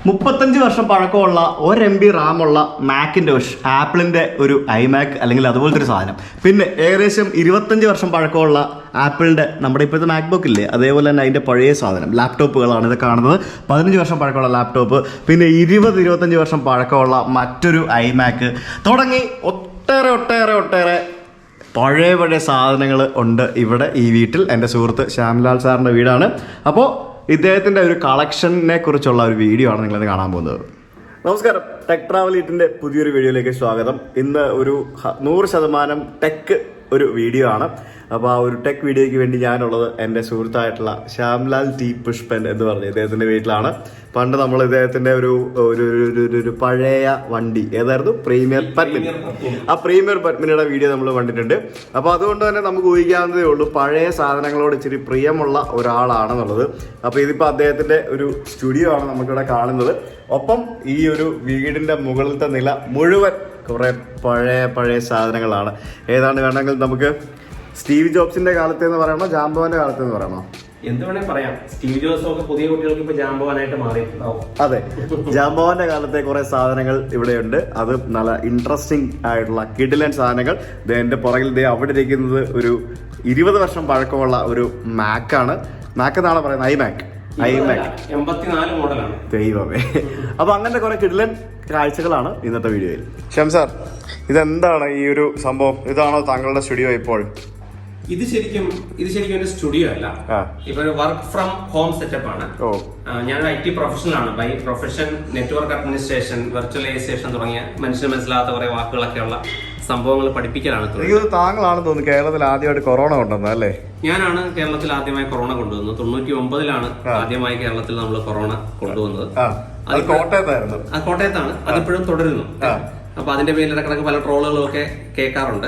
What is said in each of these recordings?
35 വർഷം പഴക്കമുള്ള 1 MB റാമുള്ള മാക്കിൻടോഷ് ആപ്പിളിൻ്റെ ഒരു ഐമാക് അല്ലെങ്കിൽ അതുപോലത്തെ ഒരു സാധനം. പിന്നെ ഏകദേശം 25 വർഷം പഴക്കമുള്ള ആപ്പിളിൻ്റെ നമ്മുടെ ഇപ്പോഴത്തെ മാക്ബുക്ക് ഇല്ലേ, അതേപോലെ തന്നെ അതിൻ്റെ പഴയ സാധനം ലാപ്ടോപ്പുകളാണ് ഇത് കാണുന്നത്. 15 വർഷം പഴക്കമുള്ള ലാപ്ടോപ്പ്, പിന്നെ 20-25 വർഷം പഴക്കമുള്ള മറ്റൊരു ഐമാക് തുടങ്ങി ഒട്ടേറെ പഴയ സാധനങ്ങൾ ഉണ്ട് ഇവിടെ ഈ വീട്ടിൽ. എൻ്റെ സുഹൃത്ത് ശ്യാംലാൽ സാറിൻ്റെ വീടാണ്. അപ്പോൾ ഇദ്ദേഹത്തിൻ്റെ ഒരു കളക്ഷനെ കുറിച്ചുള്ള ഒരു വീഡിയോ ആണ് നിങ്ങളിത് കാണാൻ പോകുന്നത്. നമസ്കാരം, ടെക് ട്രാവൽ ഈറ്റിൻ്റെ പുതിയൊരു വീഡിയോയിലേക്ക് സ്വാഗതം. ഇന്ന് ഒരു 100% ടെക് ഒരു വീഡിയോ ആണ്. അപ്പോൾ ആ ഒരു ടെക് വീഡിയോയ്ക്ക് വേണ്ടി ഞാനുള്ളത് എൻ്റെ സുഹൃത്തായിട്ടുള്ള ശ്യാംലാൽ ടി പുഷ്പൻ എന്ന് പറഞ്ഞ ഇദ്ദേഹത്തിൻ്റെ വീട്ടിലാണ്. പണ്ട് നമ്മൾ ഇദ്ദേഹത്തിൻ്റെ ഒരു പഴയ വണ്ടി ഏതായിരുന്നു, പ്രീമിയർ പത്മിനി, ആ പ്രീമിയർ പത്മിനിയുടെ വീഡിയോ നമ്മൾ കണ്ടിട്ടുണ്ട്. അപ്പോൾ അതുകൊണ്ട് തന്നെ നമുക്ക് ഊഹിക്കാവുന്നതേ ഉള്ളൂ പഴയ സാധനങ്ങളോട് ഇച്ചിരി പ്രിയമുള്ള ഒരാളാണെന്നുള്ളത്. അപ്പോൾ ഇതിപ്പോൾ അദ്ദേഹത്തിൻ്റെ ഒരു സ്റ്റുഡിയോ ആണ് നമുക്കിവിടെ കാണുന്നത്. ഒപ്പം ഈ ഒരു വീടിൻ്റെ മുകളിലത്തെ നില മുഴുവൻ കുറേ പഴയ സാധനങ്ങളാണ്. ഏതാണ്ട് വേണമെങ്കിൽ നമുക്ക് സ്റ്റീവ് ജോബ്സിന്റെ കാലത്ത് എന്ന് പറയണോ ജാംബോന്റെ കാലത്ത് എന്ന് പറയണോ, എന്ത് വേണേ പറയാം. സ്റ്റീവ് ജോബ്സ് ഒക്കെ പുതിയ കുട്ടികൾക്ക് ഇപ്പൊ ജാംബോവാനായിട്ട് മാറിയിട്ടുണ്ടാവും. അതെ, ജാംബോന്റെ കാലത്തെ കുറെ സാധനങ്ങൾ ഇവിടെയുണ്ട്. അത് നല്ല ഇൻട്രസ്റ്റിംഗ് ആയിട്ടുള്ള കിഡിലൻ സാധനങ്ങൾ. എന്റെ പുറകിൽ അവിടെ ഇരിക്കുന്നത് ഒരു 20 വർഷം പഴക്കമുള്ള ഒരു മാക്കാണ്. മാക്ക് എന്നാണ് പറയുന്നത്, ഐമാക് 84 മോഡലാണ്. ദൈവമേ. അപ്പൊ അങ്ങനത്തെ കുറെ കിഡിലൻ കാഴ്ചകളാണ് ഇന്നത്തെ വീഡിയോയിൽ. ശ്യാം സാർ, ഇതെന്താണ് ഈ ഒരു സംഭവം? ഇതാണോ താങ്കളുടെ സ്റ്റുഡിയോ ഇപ്പോൾ? ഇത് ശരിക്കും ഒരു സ്റ്റുഡിയോ അല്ല, ഇപ്പൊ ഒരു വർക്ക് ഫ്രം ഹോം സെറ്റപ്പ് ആണ്. ഞാൻ IT പ്രൊഫഷണൽ ആണ്. By profession network administration, virtualisation തുടങ്ങിയ മനുഷ്യന് മനസ്സിലാത്ത കുറെ വാക്കുകളൊക്കെ ഉള്ള സംഭവങ്ങൾ പഠിപ്പിക്കലാണ്. താങ്കളാണെന്ന് തോന്നുന്നു കേരളത്തിൽ ആദ്യമായിട്ട് കൊറോണ കൊണ്ടുവന്നത് അല്ലേ? ഞാനാണ് കേരളത്തിൽ ആദ്യമായി കൊറോണ കൊണ്ടുവന്നത്. 99-ലാണ് ആദ്യമായി കേരളത്തിൽ നമ്മൾ കൊറോണ കൊണ്ടുവന്നത്. കോട്ടയത്താണ്. അതിപ്പോഴും തുടരുന്നു. അപ്പൊ അതിന്റെ പേരിൽ ഇടക്കിടക്ക് പല ട്രോളുകളും ഒക്കെ കേൾക്കാറുണ്ട്.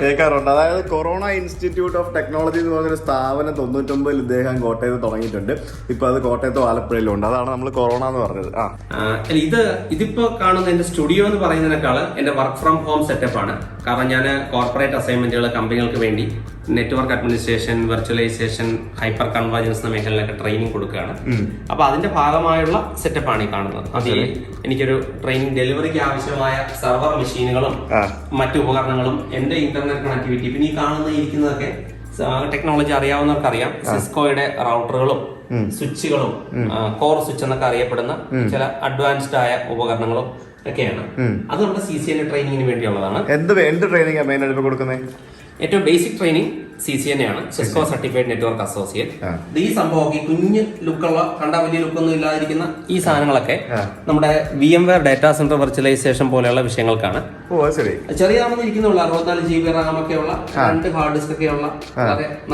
അതായത് കൊറോണ ഇൻസ്റ്റിറ്റ്യൂട്ട് ഓഫ് ടെക്നോളജി എന്ന് പറഞ്ഞൊരു സ്ഥാപനം 99-ൽ ഇദ്ദേഹം കോട്ടയത്ത് തുടങ്ങിയിട്ടുണ്ട്. ഇപ്പൊ അത് കോട്ടയത്തോ ആലപ്പുഴയിലും ഉണ്ട്. അതാണ് നമ്മൾ കൊറോണ എന്ന് പറഞ്ഞത്. ഇതിപ്പോ കാണുന്ന എന്റെ സ്റ്റുഡിയോ എന്ന് പറയുന്നതിനേക്കാൾ എന്റെ വർക്ക് ഫ്രം ഹോം സെറ്റപ്പ് ആണ്. കാരണം ഞാൻ കോർപ്പറേറ്റ് അസൈൻമെന്റുകൾ കമ്പനികൾക്ക് വേണ്ടി network administration, virtualisation, hyper convergence എന്ന മേഖലയിലൊക്കെ ട്രെയിനിങ് കൊടുക്കുകയാണ്. അപ്പൊ അതിന്റെ ഭാഗമായുള്ള സെറ്റപ്പാണ് ഈ കാണുന്നത്. അതിൽ എനിക്കൊരു ട്രെയിനിങ് ഡെലിവറിക്ക് ആവശ്യമായ സെർവർ മെഷീനുകളും മറ്റു ഉപകരണങ്ങളും, എന്റെ ഇന്റർനെറ്റ് കണക്ടിവിറ്റി, പിന്നെ ഈ ഇരിക്കുന്നതൊക്കെ ടെക്നോളജി അറിയാവുന്നവർക്കറിയാം. സിസ്കോയുടെ റൗട്ടറുകളും സ്വിച്ചുകളും കോർ സ്വിച്ച് എന്നൊക്കെ അറിയപ്പെടുന്ന ചില അഡ്വാൻസ്ഡ് ആയ ഉപകരണങ്ങളും ഒക്കെയാണ്. അത് നമ്മുടെ CCNA ട്രെയിനിങ്ങിന് വേണ്ടിയുള്ളതാണ്. എന്ത് ട്രെയിനിങ് മെയിനായിട്ട് കൊടുക്കുന്നത്? ഏറ്റവും ബേസിക് ട്രെയിനിങ് CCNA ആണ്, സിസ്കോ സർട്ടിഫൈഡ് നെറ്റ്വർക്ക് അസോസിയേറ്റ്. ഈ സംഭവം കുഞ്ഞ് ലുക്കുള്ള, കണ്ടാ വലിയ ലുക്കൊന്നും ഇല്ലാതിരിക്കുന്ന ഈ സാധനങ്ങളൊക്കെ നമ്മുടെ VMware ഡാറ്റാ സെന്റർ വെർച്വലൈസേഷൻ പോലെയുള്ള വിഷയങ്ങൾക്കാണ്. ചെറിയതാണെന്ന് ഇരിക്കുന്നുള്ള 64 GB റാം ഒക്കെ ഉള്ള 2 ഹാർഡ് ഡിസ്ക് ഒക്കെ ഉള്ള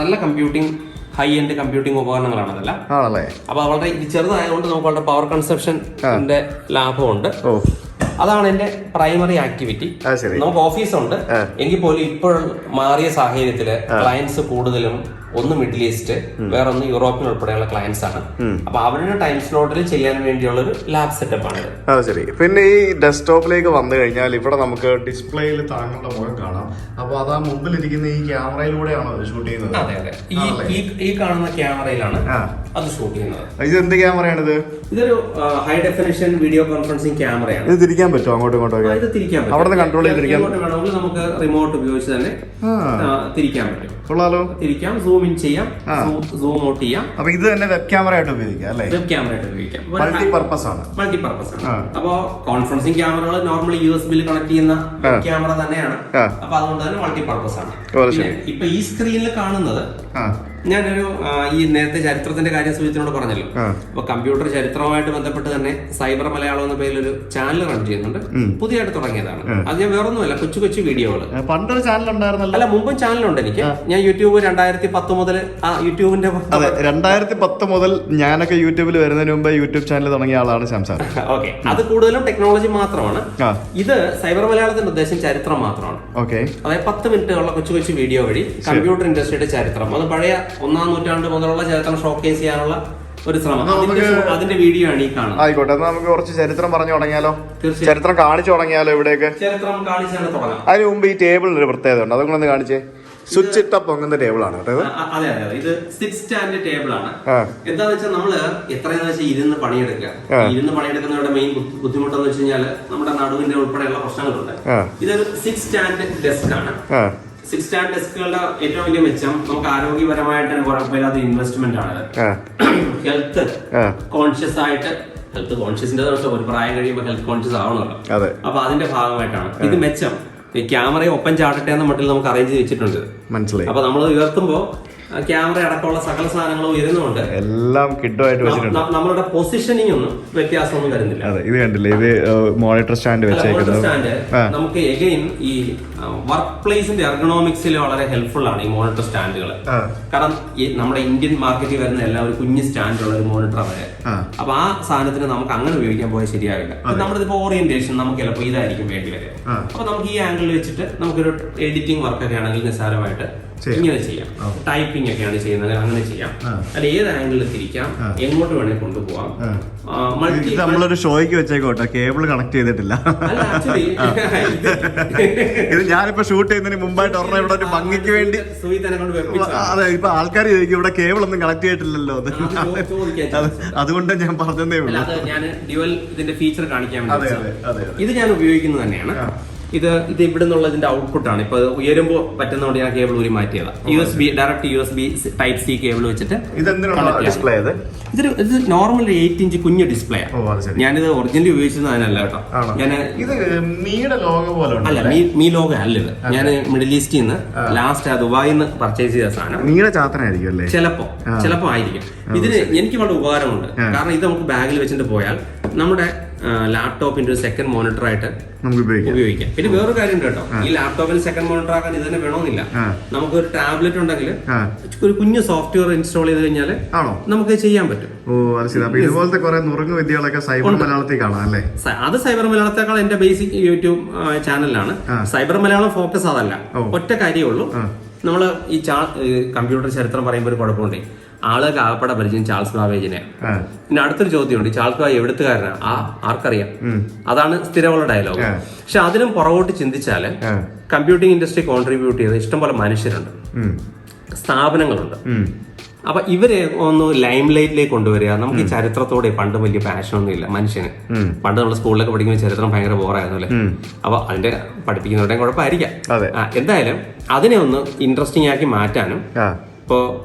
നല്ല കമ്പ്യൂട്ടിംഗ്, ഹൈ എൻഡ് കമ്പ്യൂട്ടിംഗ് ഉപകരണങ്ങളാണ് അതെല്ലാം. അപ്പൊ വളരെ ചെറുതായതുകൊണ്ട് നമുക്ക് വളരെ പവർ കൺസപ്ഷന്റെ ലാഭമുണ്ട്. അതാണ് എന്റെ പ്രൈമറി ആക്ടിവിറ്റി. നമുക്ക് ഓഫീസുണ്ട്, എങ്കിൽ പോലും ഇപ്പോൾ മാറിയ സാഹചര്യത്തില് ക്ലയൻസ് കൂടുതലും ഒന്ന് മിഡിൽ ഈസ്റ്റ്, വേറൊന്ന് യൂറോപ്പിൽ ഉൾപ്പെടെയുള്ള ക്ലയൻസ് ആണ്. അപ്പൊ അവരുടെ ടൈം സ്ലോട്ടിൽ ചെയ്യാൻ വേണ്ടിയുള്ള ഒരു ലാബ് സെറ്റപ്പ് ആണ്. ശരി. പിന്നെ ഈ ഡെസ്ക്ടോപ്പിലേക്ക് വന്നു കഴിഞ്ഞാൽ ഇവിടെ നമുക്ക് ഡിസ്പ്ലേയിൽ താങ്കളുടെ മുഖം കാണാം. അപ്പൊ അത് ആ മുമ്പിലിരിക്കുന്ന ഈ ക്യാമറയിലൂടെയാണോ ഷൂട്ട് ചെയ്യുന്നത്? അതെ. ഈ കാണുന്ന ക്യാമറയിലാണ് അത് ഷൂട്ട് ചെയ്യുന്നത്. ഇത് എന്ത് ക്യാമറയാണിത്? ഇതൊരു ഹൈ ഡെഫിനിഷൻ വീഡിയോ കോൺഫറൻസിങ് ക്യാമറയാണ്. ഇത് തിരിക്കാൻ പറ്റുമോ അങ്ങോട്ടും ഇങ്ങോട്ടും? ഇത് തിരിക്കാൻ പറ്റും. അവിടെ കൺട്രോൾ ചെയ്തിരിക്കാൻ വേണമെങ്കിൽ നമുക്ക് റിമോട്ട് ഉപയോഗിച്ച് തന്നെ തിരിക്കാൻ പറ്റും. കൊള്ളാലോ. തിരിക്കാം, സൂം ഇൻ ചെയ്യാം, സൂം ഔട്ട് ചെയ്യാം. അപ്പൊ ഇത് തന്നെ വെബ് ക്യാമറ ആയിട്ട് ഉപയോഗിക്കാം അല്ലേ? വെബ് ക്യാമറ ആയിട്ട് ഉപയോഗിക്കാം. മൾട്ടിപർപ്പസ് ആണ്. അപ്പൊ കോൺഫറൻസിങ് ക്യാമറകൾ നോർമലി USB കണക്ട് ചെയ്യുന്ന ക്യാമറ തന്നെയാണ്. അപ്പൊ അതുകൊണ്ട് തന്നെ മൾട്ടിപർപ്പസ് ആണ്. ഇപ്പൊ ഈ സ്ക്രീനിൽ കാണുന്നത്, ഞാനൊരു ഈ നേരത്തെ ചരിത്രത്തിന്റെ കാര്യം സുജിത്തിനോട് പറഞ്ഞല്ലോ. അപ്പൊ കമ്പ്യൂട്ടർ ചരിത്രവുമായിട്ട് ബന്ധപ്പെട്ട് തന്നെ സൈബർ മലയാളം എന്ന പേരിലൊരു ചാനൽ റൺ ചെയ്യുന്നുണ്ട്. പുതിയതായിട്ട് തുടങ്ങിയതാണ്. അത് ഞാൻ വേറൊന്നുമല്ല, കൊച്ചു വീഡിയോകൾ. പണ്ടൊരു ചാനൽ ഉണ്ടായിരുന്നല്ലോ. അല്ല, മുമ്പും ചാനലുണ്ട് എനിക്ക്. ഞാൻ യൂട്യൂബ് 2010 മുതൽ യൂട്യൂബിന്റെ 2010 മുതൽ ഞാനൊക്കെ യൂട്യൂബിൽ വരുന്നതിന് മുമ്പ് യൂട്യൂബ് ചാനൽ തുടങ്ങിയ ആളാണ് ശംസാർ. ഓക്കെ, അത് കൂടുതലും ടെക്നോളജി മാത്രമാണ്. ഇത് സൈബർ മലയാളത്തിന്റെ ഉദ്ദേശം ചരിത്രം മാത്രമാണ്. അതായത് 10 മിനിറ്റുള്ള കൊച്ചു വീഡിയോ വഴി കമ്പ്യൂട്ടർ ഇൻഡസ്ട്രിയുടെ ചരിത്രം, അത് പഴയ 1-ാം നൂറ്റാണ്ട് മുതലുള്ള ചരിത്രം ഷോക്കേസ് ചെയ്യാനുള്ള ഒരു ശ്രമം, അതിന്റെ വീഡിയോ ആണ് ഈ കാണുന്നത്. ആയിക്കോട്ടെ, നമുക്ക് കുറച്ച് ചരിത്രം പറഞ്ഞു തുടങ്ങിയാലോ? ചരിത്രം കാണിച്ചു തുടങ്ങിയാലോ? ഇവിടേക്ക് ചരിത്രം കാണിച്ചാണ് തുടങ്ങാം. അതിന് മുമ്പ് ഈ ടേബിളിന് ഒരു പ്രത്യേകത ഉണ്ട്, അതുകൊണ്ടൊന്ന് കാണിച്ചേ. സ്വിച്ച് ഇട്ട പൊങ്ങുന്ന ടേബിൾ ആണ് കേട്ടോ. അതെ അതെ, ഇത് 6 സ്റ്റാൻഡ് ടേബിൾ ആണ്. എന്താന്ന് വെച്ചാൽ നമ്മള് എത്രയെന്ന് വെച്ചാൽ ഇരുന്ന് പണിയെടുക്കുക. ഇരുന്ന് പണിയെടുക്കുന്നവരുടെ മെയിൻ ബുദ്ധിമുട്ടെന്ന് വെച്ച് കഴിഞ്ഞാൽ നമ്മുടെ നടുവിന്റെ ഉൾപ്പെടെയുള്ള പ്രശ്നങ്ങളുണ്ട്. ഇതൊരു 6 സ്റ്റാൻഡ് ഡെസ്ക് ആണ്. 6 സ്റ്റാൻഡ് ഡെസ്കുകളുടെ ഏറ്റവും വലിയ മെച്ചം നമുക്ക് ആരോഗ്യപരമായിട്ട് കുഴപ്പമില്ലാത്ത ഇൻവെസ്റ്റ്മെന്റ് ആണ്. ഹെൽത്ത് കോൺഷ്യസ് ആയിട്ട്, ഹെൽത്ത് കോൺഷ്യസിന്റെ ഒരു പ്രായം കഴിയുമ്പോൾ ഹെൽത്ത് കോൺഷ്യസ് ആവണമല്ലോ. അപ്പൊ അതിന്റെ ഭാഗമായിട്ടാണ് ഇത് മെച്ചം. ഈ ക്യാമറയെ ഒപ്പം ചാടട്ടെ എന്ന മട്ടിൽ നമുക്ക് അറേഞ്ച് വെച്ചിട്ടുണ്ട്. മനസ്സിലായി. അപ്പൊ നമ്മൾ ഉയർത്തുമ്പോ ക്യാമറ അടക്കമുള്ള സകല സാധനങ്ങളും ഉയരുന്നുണ്ട്. എല്ലാം കിഡുമായിട്ട് വെച്ചിട്ടുണ്ട്. നമ്മളുടെ പൊസിഷനിങ് ഒന്നും വ്യത്യാസമൊന്നും വരുന്നില്ല. ഇത് കണ്ടില്ലേ, ഇത് മോണിറ്റർ സ്റ്റാൻഡ് വെച്ചേക്കുന്നത്. നമുക്ക് എഗെയിൻ ഈ വർക്ക് പ്ലേസിന്റെ എർഗണോമിക്സിൽ വളരെ ഹെൽപ്ഫുൾ ആണ് ഈ മോണിറ്റർ സ്റ്റാൻഡുകൾ. കാരണം നമ്മുടെ ഇന്ത്യൻ മാർക്കറ്റിൽ വരുന്ന എല്ലാം ഒരു കുഞ്ഞ് സ്റ്റാൻഡുള്ള ഒരു മോണിറ്റർ വരെ. അപ്പൊ ആ സാധനത്തിന് നമുക്ക് അങ്ങനെ ഉപയോഗിക്കാൻ പോയാൽ ശരിയാവില്ല. നമ്മുടെ ഇപ്പൊ ഓറിയന്റേഷൻ നമുക്ക് ചിലപ്പോൾ ഇതായിരിക്കും വേണ്ടി വരിക. അപ്പൊ നമുക്ക് ഈ ആംഗിളിൽ വെച്ചിട്ട് നമുക്കൊരു എഡിറ്റിംഗ് വർക്കൊക്കെ ആണെങ്കിൽ നിസ്സാരമായിട്ട് ഇങ്ങനെ ചെയ്യാം. ടൈപ്പിംഗ് ഒക്കെയാണ് ചെയ്യുന്നത്, അങ്ങനെ ചെയ്യാം. അല്ല ഏത് ആംഗിളിൽ തിരിക്കാം, എങ്ങോട്ട് വേണേൽ കൊണ്ടുപോകാം. നമ്മളൊരു ഷോയ്ക്ക് വെച്ചേക്കോട്ടെ, കേബിൾ കണക്ട് ചെയ്തിട്ടില്ല. ഇത് ഞാനിപ്പോ ഷൂട്ട് ചെയ്യുന്നതിന് മുമ്പായിട്ട് ഒരെണ്ണം ഇവിടെ ഒരു ഭംഗിക്ക് വേണ്ടി. അതെ, ഇപ്പൊ ആൾക്കാർ ചോദിക്കും ഇവിടെ കേബിൾ ഒന്നും കണക്ട് ചെയ്തിട്ടില്ലല്ലോ. അതുകൊണ്ട് ഞാൻ പറഞ്ഞതേ ഉള്ളൂ. ഞാൻ ഡ്യുവൽ ഇതിന്റെ ഫീച്ചർ കാണിക്കാൻ വേണ്ടി ഇത് ഞാൻ ഉപയോഗിക്കുന്നത് തന്നെയാണ്. ഇത് ഇവിടെ നിന്നുള്ള ഇതിന്റെ ഔട്ട്പുട്ടാണ്. ഇപ്പൊ ഉയരുമ്പോൾ പറ്റുന്നതുകൊണ്ട് ഞാൻ കേബിൾ ഊരി മാറ്റിയതാണ്. Direct USB type C cable വെച്ചിട്ട് ഇത് നോർമൽ 8 ഇഞ്ച് കുഞ്ഞ് ഡിസ്പ്ലേ ആണ്. ഞാനിത് ഒറിജിനലി ഉപയോഗിച്ചത് അതിനല്ല കേട്ടോ. ഞാൻ അല്ല, മീ ലോഗോ അല്ല ഇത്. ഞാൻ മിഡിൽ ഈസ്റ്റിൽ നിന്ന് ലാസ്റ്റ് ദുബായിൽ നിന്ന് പർച്ചേസ് ചെയ്ത സാധനം. ചിലപ്പോ ആയിരിക്കും. ഇതിന് എനിക്ക് വളരെ ഉപകാരമുണ്ട്. കാരണം ഇത് നമുക്ക് ബാഗിൽ വെച്ചിട്ട് പോയാൽ നമ്മുടെ ലാപ്ടോപ്പിന്റെ ഒരു സെക്കൻഡ് മോണിറ്റർ ആയിട്ട് നമുക്ക് ഉപയോഗിക്കാം. പിന്നെ വേറൊരു കാര്യം ഉണ്ട് കേട്ടോ, ഈ ലാപ്ടോപ്പിന് സെക്കൻഡ് മോണിറ്റർ ആക്കാൻ ഇത് തന്നെ വേണമെന്നില്ല. നമുക്കൊരു ടാബ്ലറ്റ് ഉണ്ടെങ്കിൽ ഒരു കുഞ്ഞു സോഫ്റ്റ്വെയർ ഇൻസ്റ്റാൾ ചെയ്ത് കഴിഞ്ഞാൽ നമുക്ക് ചെയ്യാൻ പറ്റും. ഇതുപോലത്തെ കുറെ നുറുങ്ങു വിദ്യകളൊക്കെ സൈബർ മലയാളത്തിൽ കാണാം അല്ലേ? അത് സൈബർ മലയാളത്തെക്കാൾ എന്റെ ബേസിക് യൂട്യൂബ് ചാനലിലാണ്. സൈബർ മലയാളം ഫോക്കസ് അതല്ല, ഒറ്റ കാര്യമേ ഉള്ളൂ. നമ്മള് ഈ കമ്പ്യൂട്ടർ ചരിത്രം പറയുമ്പോൾ ഒരു കുഴപ്പമുണ്ട്. ആളുകൾക്ക് ആകപ്പെടെ പരിചയം ചാൾസ് ബാബേജിനെ. പിന്നെ അടുത്തൊരു ചോദ്യമുണ്ട്, ചാൾസ് ബാബേജ് എവിടുത്തുകാരനാണ്? ആർക്കറിയാം? അതാണ് സ്ഥിരമുള്ള ഡയലോഗ്. പക്ഷെ അതിനും പുറകോട്ട് ചിന്തിച്ചാല് കമ്പ്യൂട്ടിംഗ് ഇൻഡസ്ട്രി കോൺട്രിബ്യൂട്ട് ചെയ്ത ഇഷ്ടംപോലെ മനുഷ്യരുണ്ട്, സ്ഥാപനങ്ങളുണ്ട്. അപ്പൊ ഇവരെ ഒന്ന് ലൈം ലൈറ്റിലേക്ക് കൊണ്ടുവരിക. നമുക്ക് ഈ ചരിത്രത്തോടെ പണ്ട് വലിയ പാഷനൊന്നും ഇല്ല മനുഷ്യന്. പണ്ട് നമ്മൾ സ്കൂളിലൊക്കെ പഠിക്കുന്ന ചരിത്രം ഭയങ്കര ബോറായിരുന്നു അല്ലേ? അപ്പൊ അതിന്റെ പഠിപ്പിക്കുന്നവരുടെയും കുഴപ്പമായിരിക്കാം. എന്തായാലും അതിനെ ഒന്ന് ഇൻട്രസ്റ്റിംഗ് ആക്കി മാറ്റാനും ഇപ്പോ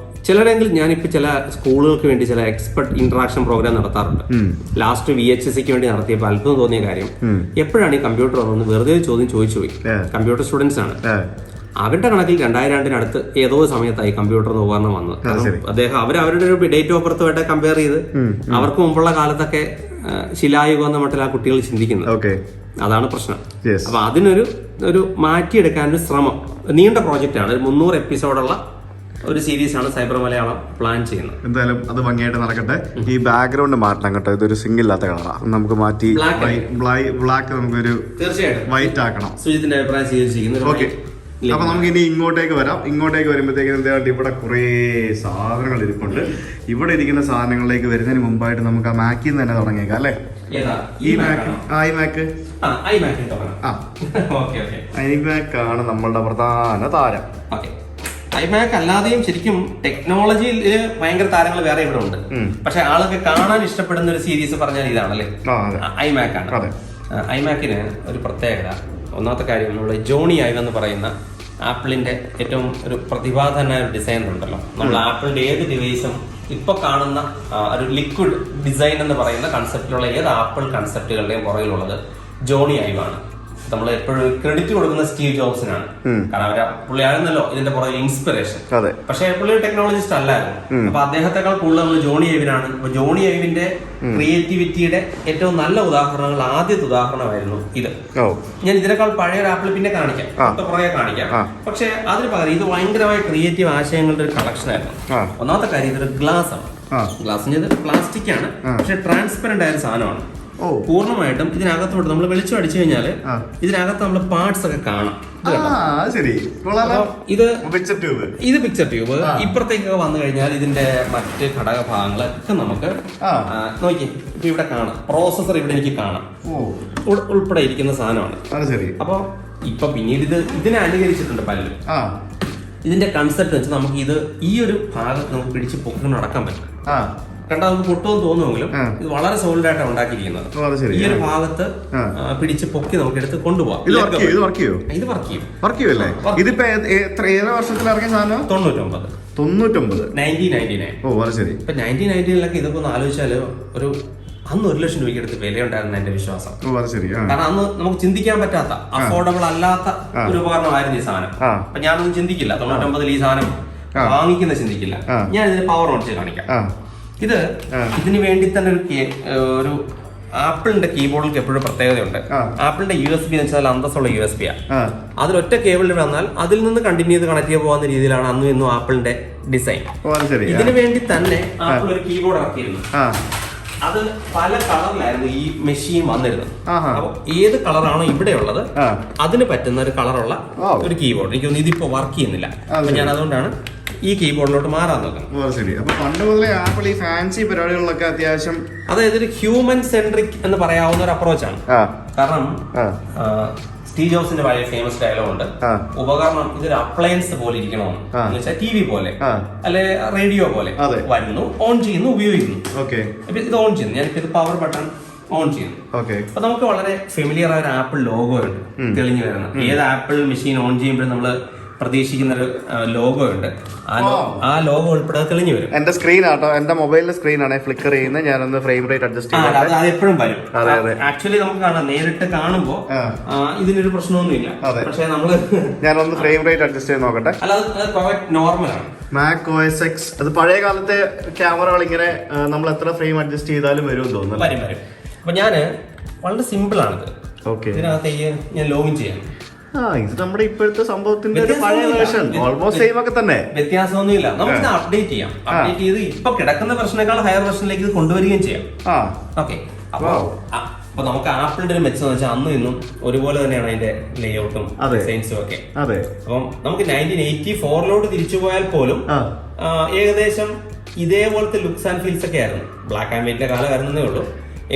ചിലരെങ്കിലും ഞാനിപ്പോൾ ചില സ്കൂളുകൾക്ക് വേണ്ടി ചില എക്സ്പെർട്ട് ഇന്ററാക്ഷൻ പ്രോഗ്രാം നടത്താറുണ്ട്. ലാസ്റ്റ് VHSCക്ക് വേണ്ടി നടത്തിയപ്പോൾ അത്ഭുതം തോന്നിയ കാര്യം, എപ്പോഴാണ് ഈ കമ്പ്യൂട്ടർ വന്നതെന്ന് വെറുതെ ചോദ്യം ചോദിച്ചു പോയി. കമ്പ്യൂട്ടർ സ്റ്റുഡൻസ് ആണ്. അവരുടെ കണക്കിൽ 2002 ഏതോ സമയത്തായി കമ്പ്യൂട്ടർ എന്ന ഉപകരണം വന്നത്. അദ്ദേഹം അവരുടെ ഒരു ഡേറ്റ് ഓഫ് ബർത്തുമായിട്ട് കമ്പയർ ചെയ്ത് അവർക്ക് മുമ്പുള്ള കാലത്തൊക്കെ ശിലായുഗം എന്ന മട്ടിൽ ആ കുട്ടികൾ ചിന്തിക്കുന്നത്. അതാണ് പ്രശ്നം. അപ്പൊ അതിനൊരു മാറ്റിയെടുക്കാനൊരു ശ്രമം, നീണ്ട പ്രോജക്റ്റ് ആണ്. 300 എപ്പിസോഡുള്ള ഒരു സീരീസ് ആണ് സൈബർ മലയാളം പ്ലാൻ ചെയ്യുന്നത്. എന്തായാലും അത് ഭംഗിയായിട്ട് നടക്കട്ടെ. ഈ ബാക്ക്ഗ്രൗണ്ട് മാറ്റണം കേട്ടോ, ഇതൊരു സിംഗിൾ ഇല്ലാത്ത കളറാണ്. നമുക്ക് മാറ്റി ബ്ലാക്ക് നമുക്കൊരു തീർച്ചയായിട്ടും വൈറ്റ് ആക്കണം. സുജിത്തിന്റെ അഭിപ്രായം സ്വീകരിച്ചിരിക്കുന്നു. ഓക്കെ, അപ്പൊ നമുക്ക് ഇനി ഇങ്ങോട്ടേക്ക് വരാം. ഇങ്ങോട്ടേക്ക് വരുമ്പോഴത്തേക്കും എന്താ, ഇവിടെ കുറെ സാധനങ്ങൾ ഇരിപ്പുണ്ട്. ഇവിടെ ഇരിക്കുന്ന സാധനങ്ങളിലേക്ക് വരുന്നതിന് മുമ്പായിട്ട് നമുക്ക് ആ മാക്കിൽ നിന്ന് തന്നെ തുടങ്ങിയേക്കാം അല്ലേ? ഐമാക് ആണ് നമ്മളുടെ പ്രധാന താരം. ഐമാക് അല്ലാതെയും ശരിക്കും ടെക്നോളജിയിൽ ഭയങ്കര താരങ്ങൾ വേറെ ഇവിടെ ഉണ്ട്. പക്ഷെ ആളൊക്കെ കാണാൻ ഇഷ്ടപ്പെടുന്ന ഒരു സീരീസ് പറഞ്ഞാൽ ഇതാണല്ലേ, ഐമാക് ആണ്. ഐമാക്കിന് ഒരു പ്രത്യേകത, ഒന്നാമത്തെ കാര്യം നമ്മൾ ജോണി ഐവ് എന്ന് പറയുന്ന ആപ്പിളിന്റെ ഏറ്റവും ഒരു പ്രതിഭാധനായ ഒരു ഡിസൈനർ ഉണ്ടല്ലോ. നമ്മൾ ആപ്പിളിന്റെ ഏത് ഡിവൈസും ഇപ്പൊ കാണുന്ന ഒരു ലിക്വിഡ് ഡിസൈൻ എന്ന് പറയുന്ന കൺസെപ്റ്റിലുള്ള ഏത് ആപ്പിൾ കൺസെപ്റ്റുകളുടെയും പുറകിലുള്ളത് ജോണി ഐവ് ആണ്. നമ്മൾ എപ്പോഴും ക്രെഡിറ്റ് കൊടുക്കുന്ന സ്റ്റീവ് ജോബ്സിനാണ്. കാരണം പുള്ളിയായിരുന്നല്ലോ ഇതിന്റെ പുറകെ ഇൻസ്പിറേഷൻ. പക്ഷെ പുള്ളി ടെക്നോളജിസ്റ്റ് അല്ലായിരുന്നു. അപ്പൊ അദ്ദേഹത്തെക്കാൾ കൂടുതൽ നമ്മൾ ജോണി ഐവിനാണ്. അപ്പൊ ജോണി ഐവിന്റെ ക്രിയേറ്റിവിറ്റിയുടെ ഏറ്റവും നല്ല ഉദാഹരണങ്ങൾ, ആദ്യത്തെ ഉദാഹരണമായിരുന്നു ഇത്. ഞാൻ ഇതിനേക്കാൾ പഴയ ഒരു ആപ്പിൾ പിന്നെ കാണിക്കാം, പുറകെ കാണിക്കാം. പക്ഷെ അതിന് പകരം ഇത് ഭയങ്കരമായ ക്രിയേറ്റീവ് ആശയങ്ങളുടെ ഒരു കളക്ഷൻ ആയിരുന്നു. ഒന്നാമത്തെ കാര്യം ഇതൊരു ഗ്ലാസ് ആണ്. ഗ്ലാസിന്റെ ഇത് പ്ലാസ്റ്റിക് ആണ്, പക്ഷെ ട്രാൻസ്പെറന്റ് ആയ ഒരു സാധനമാണ്. പൂർണ്ണമായിട്ടും ഇതിനകത്തോട്ട് നമ്മൾ വെളിച്ചം അടിച്ചു കഴിഞ്ഞാൽ ഇതിനകത്ത് നമ്മൾ പാർട്സ് ഒക്കെ കാണാം. ഇത് പിക്ചർ ട്യൂബ്. ഇപ്പുറത്തേക്കൊക്കെ വന്നു കഴിഞ്ഞാൽ ഇതിന്റെ മറ്റ് ഘടക ഭാഗങ്ങളൊക്കെ നമുക്ക് നോക്കി ഇപ്പൊ ഇവിടെ കാണാം. പ്രോസസർ ഇവിടെ എനിക്ക് കാണാം, ഉൾപ്പെടെ ഇരിക്കുന്ന സാധനമാണ്. അപ്പൊ ഇപ്പൊ പിന്നീട് ഇതിനെ അനുകരിച്ചിട്ടുണ്ട് പലരും. ഇതിന്റെ കൺസെപ്റ്റ് വെച്ച് നമുക്ക് ഇത് ഈ ഒരു ഭാഗത്ത് നമുക്ക് പിടിച്ച് പൊക്കി നടക്കാൻ പറ്റും. കണ്ടാ നമുക്ക് പൊട്ടുമെന്ന് തോന്നുമെങ്കിലും ഇത് വളരെ സോളിഡ് ആയിട്ടാണ് ഉണ്ടാക്കിയിരിക്കുന്നത്. ഈ ഒരു ഭാഗത്ത് പിടിച്ച് പൊക്കി നമുക്ക് എടുത്ത് കൊണ്ടുപോകാം. ഇത് വർക്ക് ചെയ്യും. ഇതിപ്പോ ഏത് വർഷത്തിൽ ഇറങ്ങിയ സാധനം? 1999. ഓ അത് ശരി. ഇപ്പൊ 1999 ഇതിപ്പോ ഒന്ന് ആലോചിച്ചാല് ഒരു അന്ന് 1 ലക്ഷം രൂപയ്ക്ക് അടുത്ത് വിലയുണ്ടായിരുന്നു എന്റെ വിശ്വാസം. കാരണം അന്ന് നമുക്ക് ചിന്തിക്കാൻ പറ്റാത്ത അഫോർഡബിൾ അല്ലാത്ത ഒരു ഉപകരണമായിരുന്നു ഈ സാധനം. അപ്പൊ ഞാനൊന്നും ചിന്തിക്കില്ല 99 ഈ സാധനം വാങ്ങിക്കുന്ന ചിന്തിക്കില്ല. ഞാൻ ഇതിന് പവർ ഓൺ ചെയ്ത് കാണിക്കാം. ഇതിന് വേണ്ടി തന്നെ ഒരു ആപ്പിളിന്റെ കീബോർഡിൽ എപ്പോഴും പ്രത്യേകതയുണ്ട്. ആപ്പിളിന്റെ USB എന്ന് വെച്ചാൽ അന്തസ്സുള്ള USB ആണ്. അതിലൊറ്റ കേബിളിൽ വന്നാൽ അതിൽ നിന്ന് കണ്ടിന്യൂ ചെയ്ത് കണക്ട് ചെയ്ത് പോകുന്ന രീതിയിലാണ് അന്നും ഇന്നും ആപ്പിളിന്റെ ഡിസൈൻ. ഇതിനു വേണ്ടി തന്നെ ആപ്പിൾ ഒരു കീബോർഡ് ഇറക്കിയിരുന്നു. അത് പല കളറിലായിരുന്നു ഈ മെഷീൻ വന്നിരുന്നത്. അപ്പൊ ഏത് കളറാണോ ഇവിടെ ഉള്ളത് അതിന് പറ്റുന്ന ഒരു കളറുള്ള ഒരു കീബോർഡ്. എനിക്കൊന്നും ഇതിപ്പോ വർക്ക് ചെയ്യുന്നില്ല. അപ്പൊ ഞാൻ അതുകൊണ്ടാണ് ഈ കീബോർഡിലോട്ട് മാറാൻ നോക്കുന്നത്. പണ്ട് മുതലേ ആപ്പിൾ ഈ ഫാൻസി പരിപാടികളിലൊക്കെ അത്യാവശ്യം അതായത് ഒരു ഹ്യൂമൻ സെൻട്രിക് എന്ന് പറയാവുന്ന ഒരു അപ്രോച്ചാണ്. കാരണം സ്റ്റീവ് ജോബ്സിന്റെ വളരെ ഫേമസ് ഡയലോഗ് ഉണ്ട്, ഉപകരണം ഇതൊരു അപ്ലയൻസ് പോലെ ഇരിക്കണമെന്ന്. എന്ന് വെച്ചാൽ TV പോലെ അല്ലെ റേഡിയോ പോലെ വരുന്നു, ഓൺ ചെയ്യുന്നു, ഉപയോഗിക്കുന്നു. ഇത് ഓൺ ചെയ്യുന്നു. ഞാനിപ്പോ ഇത് പവർ ബട്ടൺ ഓൺ ചെയ്യുന്നു. അപ്പൊ നമുക്ക് വളരെ ഫെമിലിയർ ആയ ഒരു ആപ്പിൾ ലോഗോ ഉണ്ട് തെളിഞ്ഞു വരുന്നത്. ഏത് ആപ്പിൾ മെഷീൻ ഓൺ ചെയ്യുമ്പോഴും നമ്മള് പ്രതീക്ഷിക്കുന്ന ഒരു ലോഗോ ഉണ്ട്. ആ ലോഗോ ഉൾപ്പെടെ തെളിഞ്ഞു വരും. എന്റെ സ്ക്രീൻ ആട്ടോ, എന്റെ മൊബൈലിലെ സ്ക്രീനാണ് ഫ്ലിക്കർ ചെയ്യുന്നത്. ഞാനൊന്ന് ഫ്രെയിം റേറ്റ് അഡ്ജസ്റ്റ് ചെയ്യാം. അത് എപ്പോഴും വരും. ആക്ച്വലി നമുക്ക് കാണാം, നേരിട്ട് കാണുമ്പോ ഇതിനൊരു പ്രശ്നമൊന്നുമില്ല. പക്ഷെ ഞാനൊന്ന് ഫ്രെയിം റേറ്റ് അഡ്ജസ്റ്റ് ചെയ്ത് നോക്കട്ടെ. അല്ല, അത് നോർമലാണ്. മാക് OS X അത് പഴയ കാലത്തെ ക്യാമറകൾ ഇങ്ങനെ നമ്മൾ എത്ര ഫ്രെയിം അഡ്ജസ്റ്റ് ചെയ്താലും വരും തോന്നുന്നു. വരും. അപ്പൊ ഞാന് വളരെ സിമ്പിൾ ആണിത്. ഇതിനകത്തേക്ക് ഞാൻ ലോഗിൻ ചെയ്യാം. ഇത് നമ്മുടെ ഇപ്പോഴത്തെ സംഭവത്തിന്റെ ഒരു പഴയ വേർഷൻ, ഓൾമോസ്റ്റ് സെയിം ഒക്കെ തന്നെ. വ്യത്യാസമൊന്നുമില്ല. നമുക്ക് ഇത് അപ്ഡേറ്റ് ചെയ്യാം. അപ്ഡേറ്റ് ചെയ്ത് ഇപ്പൊ കിടക്കുന്ന വെർഷനേക്കാൾ ഹയർ വെർഷനിലേക്ക് ഇത് കൊണ്ടുവരികയും ചെയ്യാം. ഓക്കെ. അപ്പൊ നമുക്ക് ആപ്പിളിന്റെ ഒരു മെച്ചം എന്ന് വെച്ചാൽ അന്നും ഇന്നും ഒരുപോലെ തന്നെയാണ് അതിന്റെ ലേഔട്ടും ഡിസൈൻസും ഒക്കെ. അപ്പം നമുക്ക് 1984 തിരിച്ചു പോയാൽ പോലും ഏകദേശം ഇതേപോലത്തെ ലുക്സ് ആൻഡ് ഫീൽസ് ഒക്കെ ആയിരുന്നു. ബ്ലാക്ക് ആൻഡ് വൈറ്റിന്റെ കാലമായിരുന്നേ ഉള്ളൂ,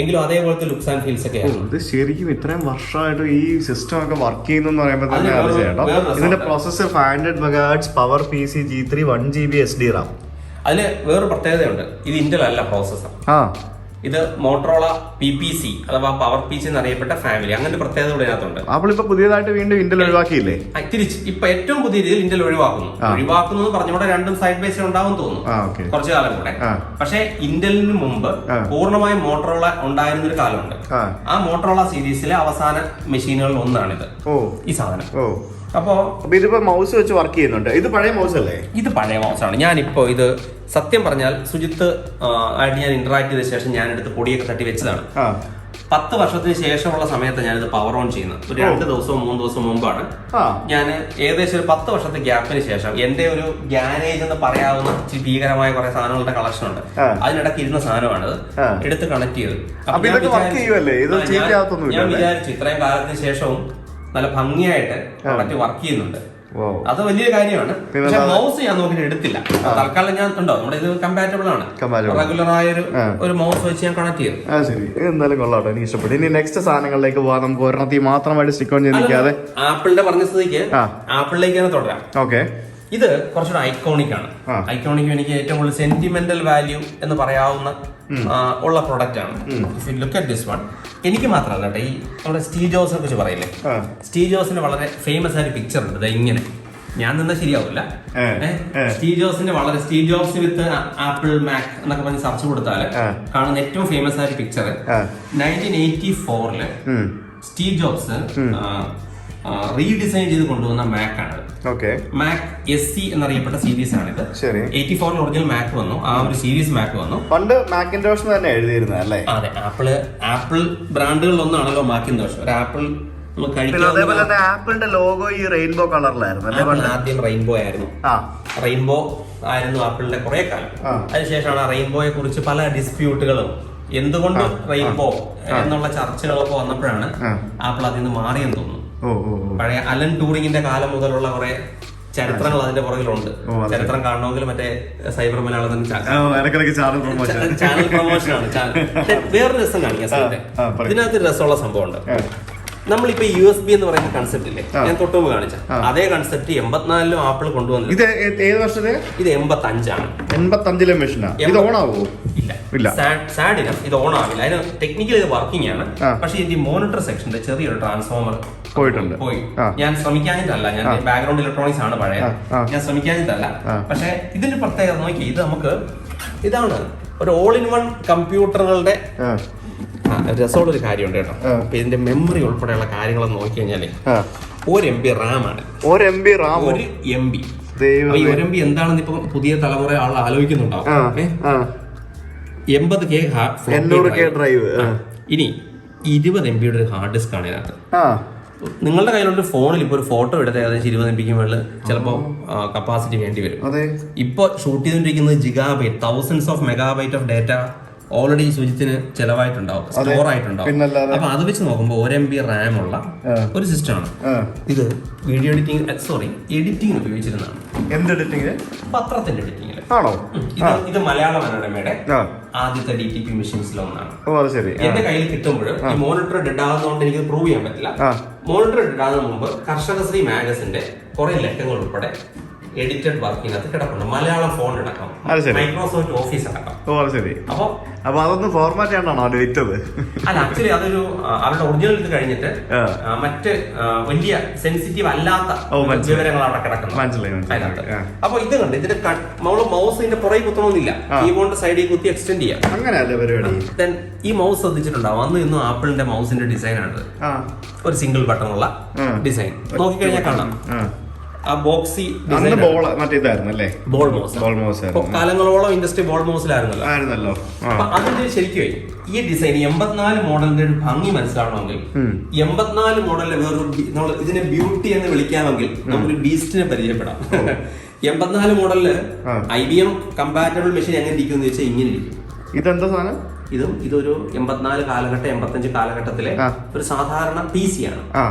എങ്കിലും അതേപോലത്തെ ലുക്സ് ആൻഡ് ഫീൽസ് ഒക്കെ ആയിരുന്നു. ഇത് ശരിക്കും ഇത്രയും വർഷമായിട്ട് ഈ സിസ്റ്റം ഒക്കെ വർക്ക് ചെയ്യുന്നു എന്ന് പറയുമ്പോൾ തന്നെ അറിയാം. ഇതിന്റെ processor 500 MHz power PC G3 1GB SD RAM. അതില് വേറൊരു പ്രത്യേകതയുണ്ട്. ഇത് ഇന്റൽ അല്ല പ്രോസസർ. ഇത് മോട്ടറോള PPC അഥവാ പവർ PC എന്നറിയപ്പെട്ട ഫാമിലി. അങ്ങനെ പ്രത്യേകത കൂടെ ഇതിനകത്തുണ്ട്. അപ്പോൾ ഇപ്പൊ പുതിയതായിട്ട് വീണ്ടും ഇന്റൽ ഒഴിവാക്കിയില്ലേ? തിരിച്ച് ഇപ്പൊ ഏറ്റവും പുതിയ രീതിയിൽ ഇന്റൽ ഒഴിവാക്കുന്നു പറഞ്ഞുകൂടെ രണ്ടും സൈഡ് ബൈ സൈഡ് ഉണ്ടാവും തോന്നുന്നു കുറച്ചു കാലം കൂടെ. പക്ഷെ ഇന്റലിന് മുമ്പ് പൂർണ്ണമായും മോട്ടറോള ഉണ്ടായിരുന്ന ഒരു കാലമുണ്ട്. ആ മോട്ടറോള സീരീസിലെ അവസാന മെഷീനുകളിൽ ഒന്നാണിത്, ഈ സാധനം. അപ്പോ ഇതിപ്പോ മൗസ് വെച്ച് വർക്ക് ചെയ്യുന്നുണ്ട്. ഇത് പഴയ മൗസ് അല്ലേ? ഇത് പഴയ മൗസാണ്. ഞാനിപ്പോ ഇത് സത്യം പറഞ്ഞാൽ സുജിത്ത് ആയിട്ട് ഞാൻ ഇന്ററാക്ട് ചെയ്ത ശേഷം ഞാൻ എടുത്ത് പൊടിയൊക്കെ തട്ടി വെച്ചതാണ്. 10 വർഷത്തിന് ശേഷമുള്ള സമയത്ത് ഞാനിത് പവർ ഓൺ ചെയ്യുന്നത്. ഒരു 2 ദിവസവും 3 ദിവസവും മുമ്പാണ്. ഞാൻ ഏകദേശം ഒരു 10 വർഷത്തെ ഗ്യാപ്പിന് ശേഷം എന്റെ ഒരു ഗ്യാരേജ് എന്ന് പറയാവുന്ന ഭീകരമായ കുറെ സാധനങ്ങളുടെ കളക്ഷൻ ഉണ്ട്. അതിനിടയ്ക്ക് ഇരുന്ന സാധനമാണിത്. എടുത്ത് കണക്ട് ചെയ്ത് ഞാൻ വിചാരിച്ചു ഇത്രയും കാലത്തിന് ശേഷവും നല്ല ഭംഗിയായിട്ട് പ്രൊഡക്റ്റ് വർക്ക് ചെയ്യുന്നുണ്ട്. അത് വലിയൊരു കാര്യമാണ്. പക്ഷെ മൗസ് ഞാൻ നോക്കിയിട്ട് എടുത്തില്ല. തൽക്കാലം ഞാൻ ഉണ്ടോ നമ്മുടെ ഇത് കമ്പാറ്റബിൾ ആണ്. റെഗുലർ ആയ ഒരു മൗസ് വെച്ച് ഞാൻ കണക്ട് ചെയ്തു. ശരി, എന്തായാലും കൊള്ളാട്ടോ, എനിക്ക് ഇഷ്ടപ്പെട്ടു. ഇനി നെക്സ്റ്റ് സാധനങ്ങളിലേക്ക് പോവാം. നമുക്ക് ഒരെണ്ണത്തിൽ മാത്രമായിട്ട് സ്റ്റിക്ക് ഓൺ ചെയ്തിരിക്കാതെ ആപ്പിളിന്റെ പറഞ്ഞ സ്ഥിതിക്ക് ആപ്പിളിലേക്ക് തന്നെ തുടരാം. ഓക്കെ. ഇത് കുറച്ചുകൂടെ ഐക്കോണിക് ആണ്. ഐക്കോണിക് എനിക്ക് ഏറ്റവും കൂടുതൽ സെന്റിമെന്റൽ വാല്യൂ എന്ന് പറയാവുന്ന ഉള്ള പ്രൊഡക്റ്റ് ആണ്. Look at this one. എനിക്ക് മാത്രമല്ല കേട്ടോ, ഈ നമ്മുടെ സ്റ്റീവ് ജോബ്സിനെ കുറിച്ച് പറയില്ലേ, സ്റ്റീവ് ജോബ്സിന്റെ വളരെ ഫേമസ് ആയ പിക്ചർ ഉണ്ട്. ഇങ്ങനെ ഞാൻ നിന്നാ ശരിയാവില്ല. സ്റ്റീവ് ജോബ്സ് വിത്ത് ആപ്പിൾ മാക് എന്നൊക്കെ പറഞ്ഞ് സർച്ച് കൊടുത്താല് കാണുന്ന ഏറ്റവും ഫേമസ് ആയ പിക്ചർ 1984 സ്റ്റീവ് ജോബ്സ് റീഡിസൈൻ ചെയ്ത് കൊണ്ടുവന്ന മാക് ആണ്. മാക് SC എന്നറിയപ്പെട്ട സീരീസ് ആണിത്. 84 ഒറിജിനൽ മാക് വന്നു. ആ ഒരു സീരീസ് മാക് വന്നു. പണ്ട് മാക്കിൻടോഷ് തന്നെ എഴുതിയിരുന്നത് അല്ലേ? അതെ, ആപ്പിൾ ബ്രാൻഡുകളിൽ ഒന്നാണല്ലോ മാക്കിൻടോഷ്. ഒരു ആപ്പിൾ ആപ്പിളിന്റെ ലോഗോ ഈ റെയിൻബോ കളറിലായിരുന്നു. ആദ്യം റെയിൻബോ ആയിരുന്നു. റെയിൻബോ ആയിരുന്നു ആപ്പിളിന്റെ കുറെ കാലം. അതിനുശേഷമാണ് റെയിൻബോയെ കുറിച്ച് പല ഡിസ്പ്യൂട്ടുകളും എന്തുകൊണ്ട് റെയിൻബോ എന്നുള്ള ചർച്ചകളൊക്കെ വന്നപ്പോഴാണ് ആപ്പിൾ അതിൽ നിന്ന് മാറിയെന്ന് തോന്നുന്നു. പഴയ അലൻ ടൂറിങ്ങിന്റെ കാലം മുതലുള്ള കുറെ ചരിത്രങ്ങൾ അതിന്റെ പുറകിലുണ്ട്. ചരിത്രം കാണണമെങ്കിൽ മറ്റേ സൈബർ മലയാളം തന്നെ ചാനൽ പ്രൊമോഷൻ ആണ്. വേറൊരു രസം കാണിക്കാൻ സാധ്യത. ഇതിനകത്ത് രസമുള്ള സംഭവം ഉണ്ട്. നമ്മളിപ്പോ USB എന്ന് പറയുന്ന കൺസെപ്റ്റ് ഇല്ലേ, ഞാൻ തൊട്ടുമ്പ് കാണിച്ച അതേ കൺസെപ്റ്റ് 84 ആപ്പിൾ കൊണ്ടുവന്നു. ഇത് ഏത് വർഷത്തെ? ഇത് 85 85 മെഷീനാ. ഇത് ഓൺ ആവോ? ഇല്ല, സാഡിന് ഇത് ഓൺ ആവില്ല. അതിന് ടെക്നിക്കലി ഇത് വർക്കിംഗ് ആണ്. പക്ഷെ ഇതിന്റെ മോണിറ്റർ സെക്ഷന്റെ ചെറിയൊരു ട്രാൻസ്ഫോമർ പോയി. ഞാൻ ശ്രമിക്കാനിട്ടല്ല, ഞാൻ ബാക്ക്ഗ്രൗണ്ട് ഇലക്ട്രോണിക്സ് ആണ് പഴയ, ഞാൻ ശ്രമിക്കാനിട്ടല്ല. പക്ഷെ ഇതിന്റെ പ്രത്യേകത നോക്കി, ഇത് നമുക്ക് ഇതാണ് ഒരു ഓൾ ഇൻ വൺ കമ്പ്യൂട്ടറുകളുടെ രസമുള്ള ഒരു കാര്യമുണ്ട് കേട്ടോ. അപ്പൊ ഇതിന്റെ മെമ്മറി ഉൾപ്പെടെയുള്ള കാര്യങ്ങൾ നോക്കി കഴിഞ്ഞാല് 1 MB റാം ആണ്. 1 MB റാം, 1 MB. ഈ 1 MB എന്താണെന്ന് ഇപ്പൊ പുതിയ തലമുറ ആൾ ആലോചിക്കുന്നുണ്ടാവും. 80K drive. ഇനി 20 MB ഒരു ഹാർഡ് ഡിസ്ക് ആണ് ഇതിനകത്ത്. നിങ്ങളുടെ കയ്യിലുള്ള ഫോണിൽ ഇപ്പൊ ഒരു ഫോട്ടോ എടുത്ത് ഏകദേശം 20 MB മുകളിൽ ചിലപ്പോ കപ്പാസിറ്റി വേണ്ടി വരും. ഇപ്പൊ ഷൂട്ട് ചെയ്തുകൊണ്ടിരിക്കുന്നത് gigabyte, thousands of megabyte of data already സുജിത്തിന് ചെലവായിട്ടുണ്ടാവും, സ്റ്റോർ ആയിട്ടുണ്ടാവും. അപ്പൊ അത് വെച്ച് നോക്കുമ്പോൾ 1 MB റാം ഉള്ള ഒരു സിസ്റ്റം ആണ് ഇത്. വീഡിയോ എഡിറ്റിംഗ് ഉപയോഗിച്ചിരുന്നതാണ്. എന്ത് എഡിറ്റിംഗ്? പത്രത്തിന്റെ എഡിറ്റിംഗില്. ഇത് മലയാള മനോരമയുടെ ആദ്യത്തെ DTP മെഷീൻസിലൊന്നാണ്. എന്റെ കയ്യിൽ കിട്ടുമ്പോൾ ഈ മോണിറ്റർ ഡെഡ് ആകുന്നതുകൊണ്ട് എനിക്ക് പ്രൂവ് ചെയ്യാൻ പറ്റില്ല. മോണിറ്റർ ഡെഡ് ആകുന്ന മുമ്പ് കർഷകശ്രീ മാഗസിന്റെ കുറെ ലക്കങ്ങൾ ഉൾപ്പെടെ എഡിറ്റഡ് വർക്കിനകത്ത് കിടപ്പുണ്ട്. മലയാളം ഫോൺ അടക്കം, മൈക്രോസോഫ്റ്റ് ഓഫീസ് അടക്കം. അപ്പൊ അതൊന്ന് ഫോർമാറ്റ് ചെയ്യാനാണോ അത് വിറ്റത്? അല്ല, ആക്ച്വലി അതൊരു അവരുടെ ഒറിജിനൽ ഇത് കഴിഞ്ഞിട്ട് മറ്റ് വലിയ സെൻസിറ്റീവ് അല്ലാത്ത വിവരങ്ങൾ അവിടെ കിടക്കുന്നത്. അപ്പൊ ഇത് കണ്ട് ഇതിന്റെ നമ്മള് മൗസിന്റെ പുറകെ കുത്തണമെന്നില്ല, കീബോർഡ് സൈഡിൽ കുത്തി എക്സ്റ്റെൻഡ് ചെയ്യാം. അങ്ങനെയല്ലേ പരിപാടി? ഈ മൗസ് ശ്രദ്ധിച്ചിട്ടുണ്ടാവും, അന്ന് ഇന്നും ആപ്പിളിന്റെ മൗസിന്റെ ഡിസൈൻ ആണ് ഒരു സിംഗിൾ ബട്ടൺ ഉള്ള ഡിസൈൻ. നോക്കിക്കഴിഞ്ഞാൽ കാണാം ആ ബോക്സി ബോൾ മൗസ്. കാലങ്ങളോളം ഇൻഡസ്ട്രി ബോൾ മൗസിലായിരുന്നല്ലോ. അപ്പൊ അതിന്റെ ശരിക്കും ഈ ഡിസൈൻ 84 മോഡലിന്റെ ഒരു ഭംഗി മനസ്സിലാവണമെങ്കിൽ 84 മോഡലിലെ വേറൊരു ഇതിനെ ബ്യൂട്ടി എന്ന് വിളിക്കാമെങ്കിൽ നമുക്കൊരു ബീസ്റ്റിനെ പരിചയപ്പെടാം. 84 മോഡലില് IBM കമ്പാറ്റബിൾ മെഷീൻ എങ്ങനെ ഇരിക്കും വെച്ചാൽ ഇങ്ങനെ ഇരിക്കും. ഇതെന്താ സാധനം? ഇതൊരു 84 കാലഘട്ടം 85 കാലഘട്ടത്തിലെ ഒരു സാധാരണ PC ആണ്.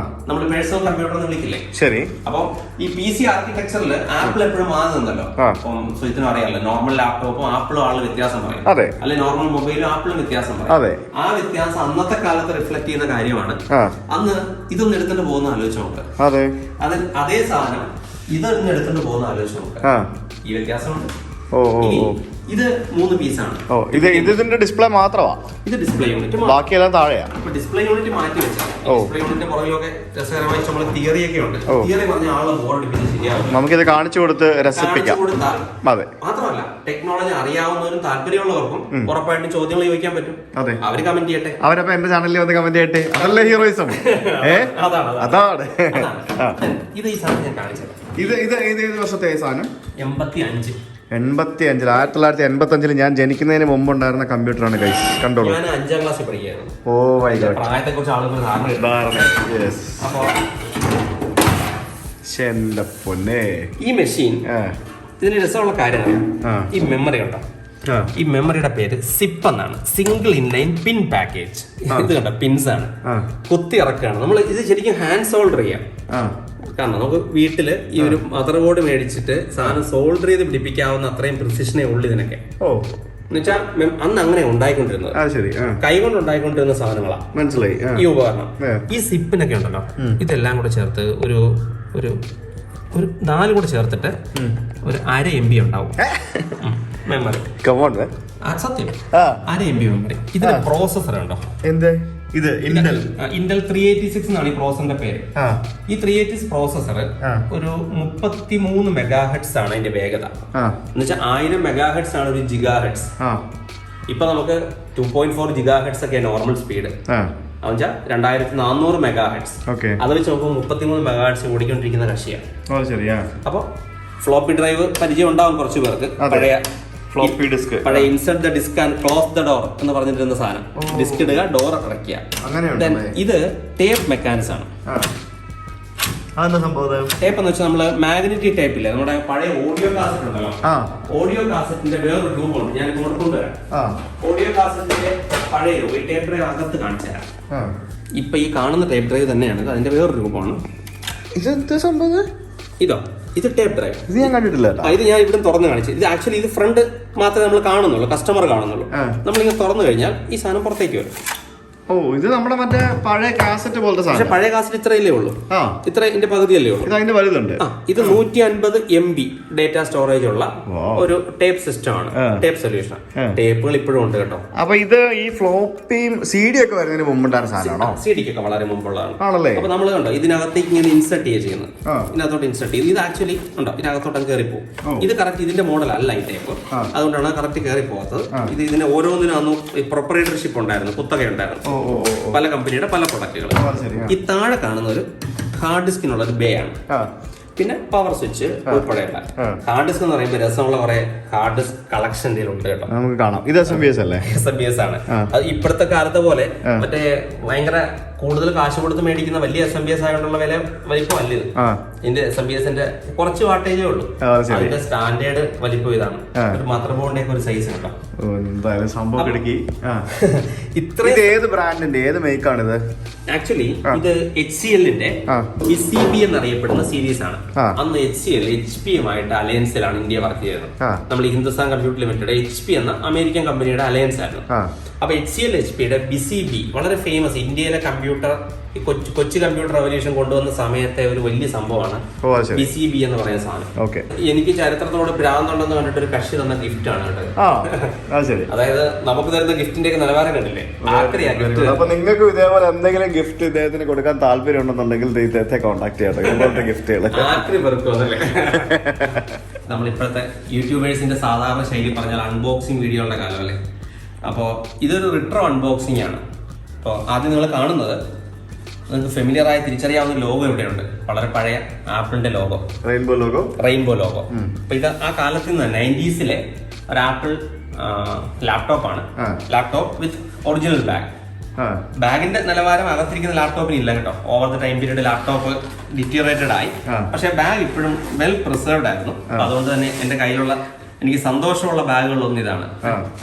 നമ്മൾ പേഴ്സണൽ കമ്പ്യൂട്ടർ എന്ന് വിളിക്കില്ലേ? ശരി. അപ്പൊ ഈ PC ആർക്കിടെക്ചറിൽ ആപ്പിൾ എപ്പോഴും മാറുന്നുണ്ടല്ലോ. സുജിത്തിനും അറിയാലോ, നോർമൽ ലാപ്ടോപ്പും ആപ്പിളും ആള് വ്യത്യാസം പറയും, അല്ലെ നോർമൽ മൊബൈലും ആപ്പിളും വ്യത്യാസം പറയും. ആ വ്യത്യാസം അന്നത്തെ കാലത്ത് റിഫ്ലക്ട് ചെയ്യുന്ന കാര്യമാണ്. അന്ന് ഇതൊന്നും എടുത്തിട്ട് പോകുന്ന ആലോചിച്ച് നോക്ക്. അതേ സാധനം ഇതൊന്നും എടുത്തിട്ട് പോകുന്ന ആലോചിച്ച് നോക്ക്. ഈ വ്യത്യാസമുണ്ട്. ഇത് 3 പീസാണ്. ഇതിന്റെ ഡിസ്പ്ലേ മാത്രമാ? ഇത് ഡിസ്പ്ലേ യൂണിറ്റ്, ബാക്കിയെല്ലാം താഴെയാ. ഡിസ്പ്ലേ യൂണിറ്റ് മാറ്റി വെച്ചാൽ ഡിസ്പ്ലേ യൂണിറ്റ് പുറകിലൊക്കെ രസകരമായി നമ്മൾ തിയറി ഒക്കെ ഉണ്ട്. തിയറി പറഞ്ഞ ആളെ ബോർഡ് ശരിയാവും. നമുക്കിത് കാണിച്ചു കൊടുത്ത് രസിപ്പിക്കാം. അതെ, മാത്രമല്ല ടെക്നോളജി അറിയാവുന്നവരും താല്പര്യമുള്ളവർക്കും ഉറപ്പായിട്ടും ചോദ്യങ്ങൾ ചോദിക്കാൻ പറ്റും. അതെ, അവര് കമന്റ് ചെയ്യട്ടെ. അവരപ്പോ എന്റെ ചാനലിൽ വന്ന് കമന്റ് ചെയ്യട്ടെ. അതല്ലേ ഹീറോയിസം? അതാണ്. ഇത് ഈ സാധനം ഞാൻ കാണിച്ചത്. ഇത് ഏത് വർഷത്തെ സാധനം? 85. 1985 ഞാൻ ജനിക്കുന്നതിന് മുമ്പ് ഉണ്ടായിരുന്ന കമ്പ്യൂട്ടറാണ് ഗൈസ്. കണ്ടോളൂ. ഞാൻ 5ാം ക്ലാസ്സിൽ പഠിക്കുകയായിരുന്നു. ഓ മൈ ഗോഡ്. പ്രായത്തെക്കുറിച്ച് ആളുകൾ എന്റെ പൊന്നേ. ഈ മെഷീൻ ഇതിന് രസമുള്ള കാര്യമാണ്. ഈ മെമ്മറി ഉണ്ടോ? ഈ മെമ്മറിയുടെ പേര് സിപ്പ് എന്നാണ്, സിംഗിൾ ഇൻലൈൻ പിൻ പാക്കേജ്. ഇത് കണ്ട പിൻസ് ആണ്, കുത്തി ഇറക്കാണ്. നമ്മൾ ഇത് ശരിക്കും ഹാൻഡ് സോൾഡർ ചെയ്യാം. കാരണം നമുക്ക് വീട്ടില് ഈ ഒരു മദർ ബോർഡ് മേടിച്ചിട്ട് സാധനം സോൾഡർ ചെയ്ത് പിടിപ്പിക്കാവുന്ന അത്രയും പ്രിസിഷനേ ഉള്ളു ഇതിനൊക്കെ. എന്നുവെച്ചാൽ അന്ന് അങ്ങനെ ഉണ്ടായിക്കൊണ്ടിരുന്നത്, കൈകൊണ്ട് ഉണ്ടായിക്കൊണ്ടിരുന്ന സാധനങ്ങളാണ്. മനസ്സിലായി ഈ ഉപകരണം. ഈ സിപ്പിനൊക്കെ ഉണ്ടല്ലോ, ഇതെല്ലാം കൂടെ ചേർത്ത് ഒരു 4 കൂടെ ചേർത്തിട്ട് ഒരു 1/2 MB ഉണ്ടാവും മെമ്മറി. സത്യം, 1/2 MB മെമ്മറി. ഇതിന് പ്രോസസർ ഉണ്ടോ? എന്ത്? ഇത് ഇന്റൽ 386 എന്നാണ് ഈ പ്രോസസറിന്റെ പേര്. ഈ 386 പ്രോസസർ ഒരു 33 മെഗാഹെർട്സ് ആണ് അതിന്റെ വേഗത. എന്നുവെച്ചാൽ 1000 മെഗാഹെർട്സ് ആണ് ഒരു ജിഗാഹെർട്സ്. ഇപ്പൊ നമുക്ക് 2.4 ജിഗാഹെർട്സ് ഒക്കെ നോർമൽ സ്പീഡ്. എന്നുവെച്ചാൽ 2400 മെഗാഹെർട്സ്. അത് വെച്ച് നോക്കുമ്പോൾ 33 മെഗാഹെർട്സ് ഓടിക്കൊണ്ടിരിക്കുന്ന കക്ഷിയാണ്. അപ്പൊ ഫ്ലോപ്പി ഡ്രൈവ് പരിചയം ഉണ്ടാവും കുറച്ചു പേർക്ക്. ഫ്ലോപ്പി ഡിസ്ക്, പഴയ insert the disk and close the door എന്ന് പറഞ്ഞിരുന്ന സാധനം. ഡിസ്ക് ഇടുക, ഡോർ അടയ്ക്കുക. ഇത് ടേപ്പ് മെക്കാനിസം ആണ്. ടേപ്പ് എന്ന് വെച്ചാൽ നമ്മള് മാഗ്നറ്റിക് ടേപ്പ് ഇല്ലേ, നമ്മുടെ പഴയ ഓഡിയോ കാസറ്റ് ഉണ്ടല്ലോ, ഓഡിയോ കാസറ്റിന്റെ വേറൊരു രൂപമുണ്ട്. ഞാൻ ഇവിടെ കൊണ്ടുവരാം. ഓഡിയോ കാസറ്റിന്റെ പഴയ ഒരു ടേപ്പ് ഡ്രൈവ് അകത്ത് കാണിച്ചു തരാം. ഇപ്പൊ ഈ കാണുന്ന ടേപ്പ് ഡ്രൈവ് തന്നെയാണ്, അതിന്റെ വേറൊരു രൂപമാണ്. ഇത് ടേപ്പ് ഡ്രൈവ്. ഇത് ഞാൻ കണ്ടിട്ടില്ല. ഇത് ഞാൻ ഇവിടെ തുറന്ന് കാണിച്ചു. ഇത് ആക്ച്വലി ഇത് ഫ്രണ്ട് മാത്രമേ നമ്മൾ കാണുന്നുള്ളൂ, കസ്റ്റമർ കാണുന്നുള്ളൂ. നമ്മളിങ്ങനെ തുറന്നു കഴിഞ്ഞാൽ ഈ സാധനം പുറത്തേക്ക് വരും. ഓ, ഇത് നമ്മുടെ മറ്റേ പഴയ കാസറ്റ് പോലത്തെ സാധനം. പഴയ കാസറ്റ് ഇത്രയല്ലേ ഉള്ളൂ, ഇത്ര ഇതിന്റെ പകുതിയല്ലേ ഉള്ളൂ. അതിന്റെ വലുതുണ്ട്. ഇത് 150 MB ഡേറ്റ സ്റ്റോറേജ് ഉള്ള ഒരു ടേപ്പ് സിസ്റ്റം ആണ്, ടേപ്പ് സൊല്യൂഷൻ. ടേപ്പുകൾ ഇപ്പോഴും ഉണ്ട് കേട്ടോ. അപ്പൊ ഇത് ഈ ഫ്ലോപ്പിയും CD ഒക്കെ വരുന്നതിന് മുമ്പുണ്ടായിരുന്ന സാധനമാണോ? CD ഒക്കെ വളരെ മുമ്പുള്ളതാണ്. ആണല്ലേ? അപ്പൊ നമ്മൾ കണ്ടോ ഇതിനകത്തേക്ക് ഇങ്ങനെ ഇൻസെർട്ട് ചെയ്യുന്നത്, ഇതിനകത്തോട്ട് ഇൻസെർട്ട് ചെയ്ത് ഇത് ആക്ച്വലി ഉണ്ടോ ഇതിനകത്തോട്ട് കയറിപ്പോകും. ഇത് കറക്റ്റ് ഇതിന്റെ മോഡൽ അല്ല ഈ ടേപ്പ്, അതുകൊണ്ടാണ് കറക്റ്റ് കയറി പോകാത്തത്. ഇത് ഇതിന് ഓരോന്നിനും അന്ന് പ്രൊപ്പറേറ്റർഷിപ്പ് ഉണ്ടായിരുന്നു, കുത്തക ഉണ്ടായിരുന്നു, പല കമ്പനിയുടെ പല പ്രൊഡക്റ്റുകൾ. ഈ താഴെ കാണുന്ന ഒരു ഹാർഡ് ഡിസ്കിനുള്ള ഒരു ബേ ആണ്. പിന്നെ പവർ സ്വിച്ച് ഉൾപ്പെടെയുള്ള ഹാർഡ് ഡിസ്ക് എന്ന് പറയുമ്പോൾ രസമുള്ള കുറെ ഹാർഡ് ഡിസ്ക് കളക്ഷൻ ഉണ്ട് കേട്ടോ. നമുക്ക് കാണാം. ഇത് SMBS അല്ലേ? SMBS ആണ്. അത് ഇപ്പോഴത്തെ കാലത്തെ പോലെ മറ്റേ ഭയങ്കര കൂടുതൽ കാശ് കൊടുത്ത് മേടിക്കുന്ന വലിയ SMBS ആയതുകൊണ്ടുള്ള വലിപ്പം അല്ല ഇത്. ഇതിന്റെ SMBSന്റെ കുറച്ച് വാട്ടേജേ ഉള്ളൂ. അതിന്റെ സ്റ്റാൻഡേർഡ് വലിപ്പം ഇതാണ്. ഒരു മദർ ബോർഡിന്റെ ഒക്കെ ഒരു സൈസ് കേട്ടോ. ഏത് ബ്രാൻഡിന്റെ ഏത് മേക്കാണിത്? ആക്ച്വലി ഇത് HCLന്റെ BCB എന്നറിയപ്പെടുന്ന സീരീസ് ആണ്. അന്ന് HCL HP-യുമായിട്ട് അലയൻസിലാണ് ഇന്ത്യ വർക്ക് ചെയ്തത്. നമ്മൾ ഹിന്ദുസ്ഥാൻ കമ്പ്യൂട്ടർ ലിമിറ്റഡ് HP എന്ന അമേരിക്കൻ കമ്പനിയുടെ അലയൻസ് ആയിരുന്നു. അപ്പൊ HCL HP-യുടെ BCB വളരെ ഫേമസ്. ഇന്ത്യയിലെ കമ്പ്യൂട്ടർ കൊച്ചു കമ്പ്യൂട്ടർ റവല്യൂഷൻ കൊണ്ടുവന്ന സമയത്തെ ഒരു വലിയ സംഭവമാണ് BCB എന്ന് പറയുന്ന സാധനം. എനിക്ക് ചരിത്രത്തോട് ഭ്രാന്തുണ്ടെന്ന് കണ്ടിട്ട് ഒരു കക്ഷി തന്ന ഗിഫ്റ്റ് ആണ് കേട്ടത്. അതായത് നമുക്ക് തരുന്ന ഗിഫ്റ്റിന്റെ ഒക്കെ നിലവാരം കണ്ടില്ലേ? അപ്പൊ നിങ്ങൾക്ക് ഇതേപോലെ എന്തെങ്കിലും ഗിഫ്റ്റ് ഇദ്ദേഹത്തിന് കൊടുക്കാൻ താല്പര്യം ഉണ്ടെന്നുണ്ടെങ്കിൽ ഇദ്ദേഹത്തെ കോൺടാക്ട് ചെയ്യട്ടെ. ഗിഫ്റ്റുകൾ നമ്മൾ ഇപ്പോഴത്തെ യൂട്യൂബേഴ്സിന്റെ സാധാരണ ശൈലി പറഞ്ഞാൽ അൺബോക്സിംഗ് വീഡിയോയുടെ കാലമല്ലേ? അപ്പോൾ ഇതൊരു റിട്രോ അൺബോക്സിംഗ് ആണ്. അപ്പോൾ ആദ്യം നിങ്ങൾ കാണുന്നത് നിങ്ങൾക്ക് ഫെമിലിയർ ആയി തിരിച്ചറിയാവുന്ന ലോഗോ ഇവിടെയുണ്ട്. വളരെ പഴയ ആപ്പിളിന്റെ ലോഗോ, റെയിൻബോ ലോഗോ. അപ്പൊ ഇത് ആ കാലത്ത് നിന്ന് 90s ഒരു ആപ്പിൾ ലാപ്ടോപ്പാണ്. Laptop with original bag. ബാഗിന്റെ നിലവാരം അകത്തിരിക്കുന്ന ലാപ്ടോപ്പിന് ഇല്ല കേട്ടോ. Over the time period laptop deteriorated ആയി. പക്ഷെ ബാഗ് ഇപ്പോഴും വെൽ പ്രിസർവ്ഡ് ആയിരുന്നു. അതുകൊണ്ട് തന്നെ എന്റെ കയ്യിലുള്ള എനിക്ക് സന്തോഷമുള്ള ബാഗുകളിലൊന്നും ഇതാണ്.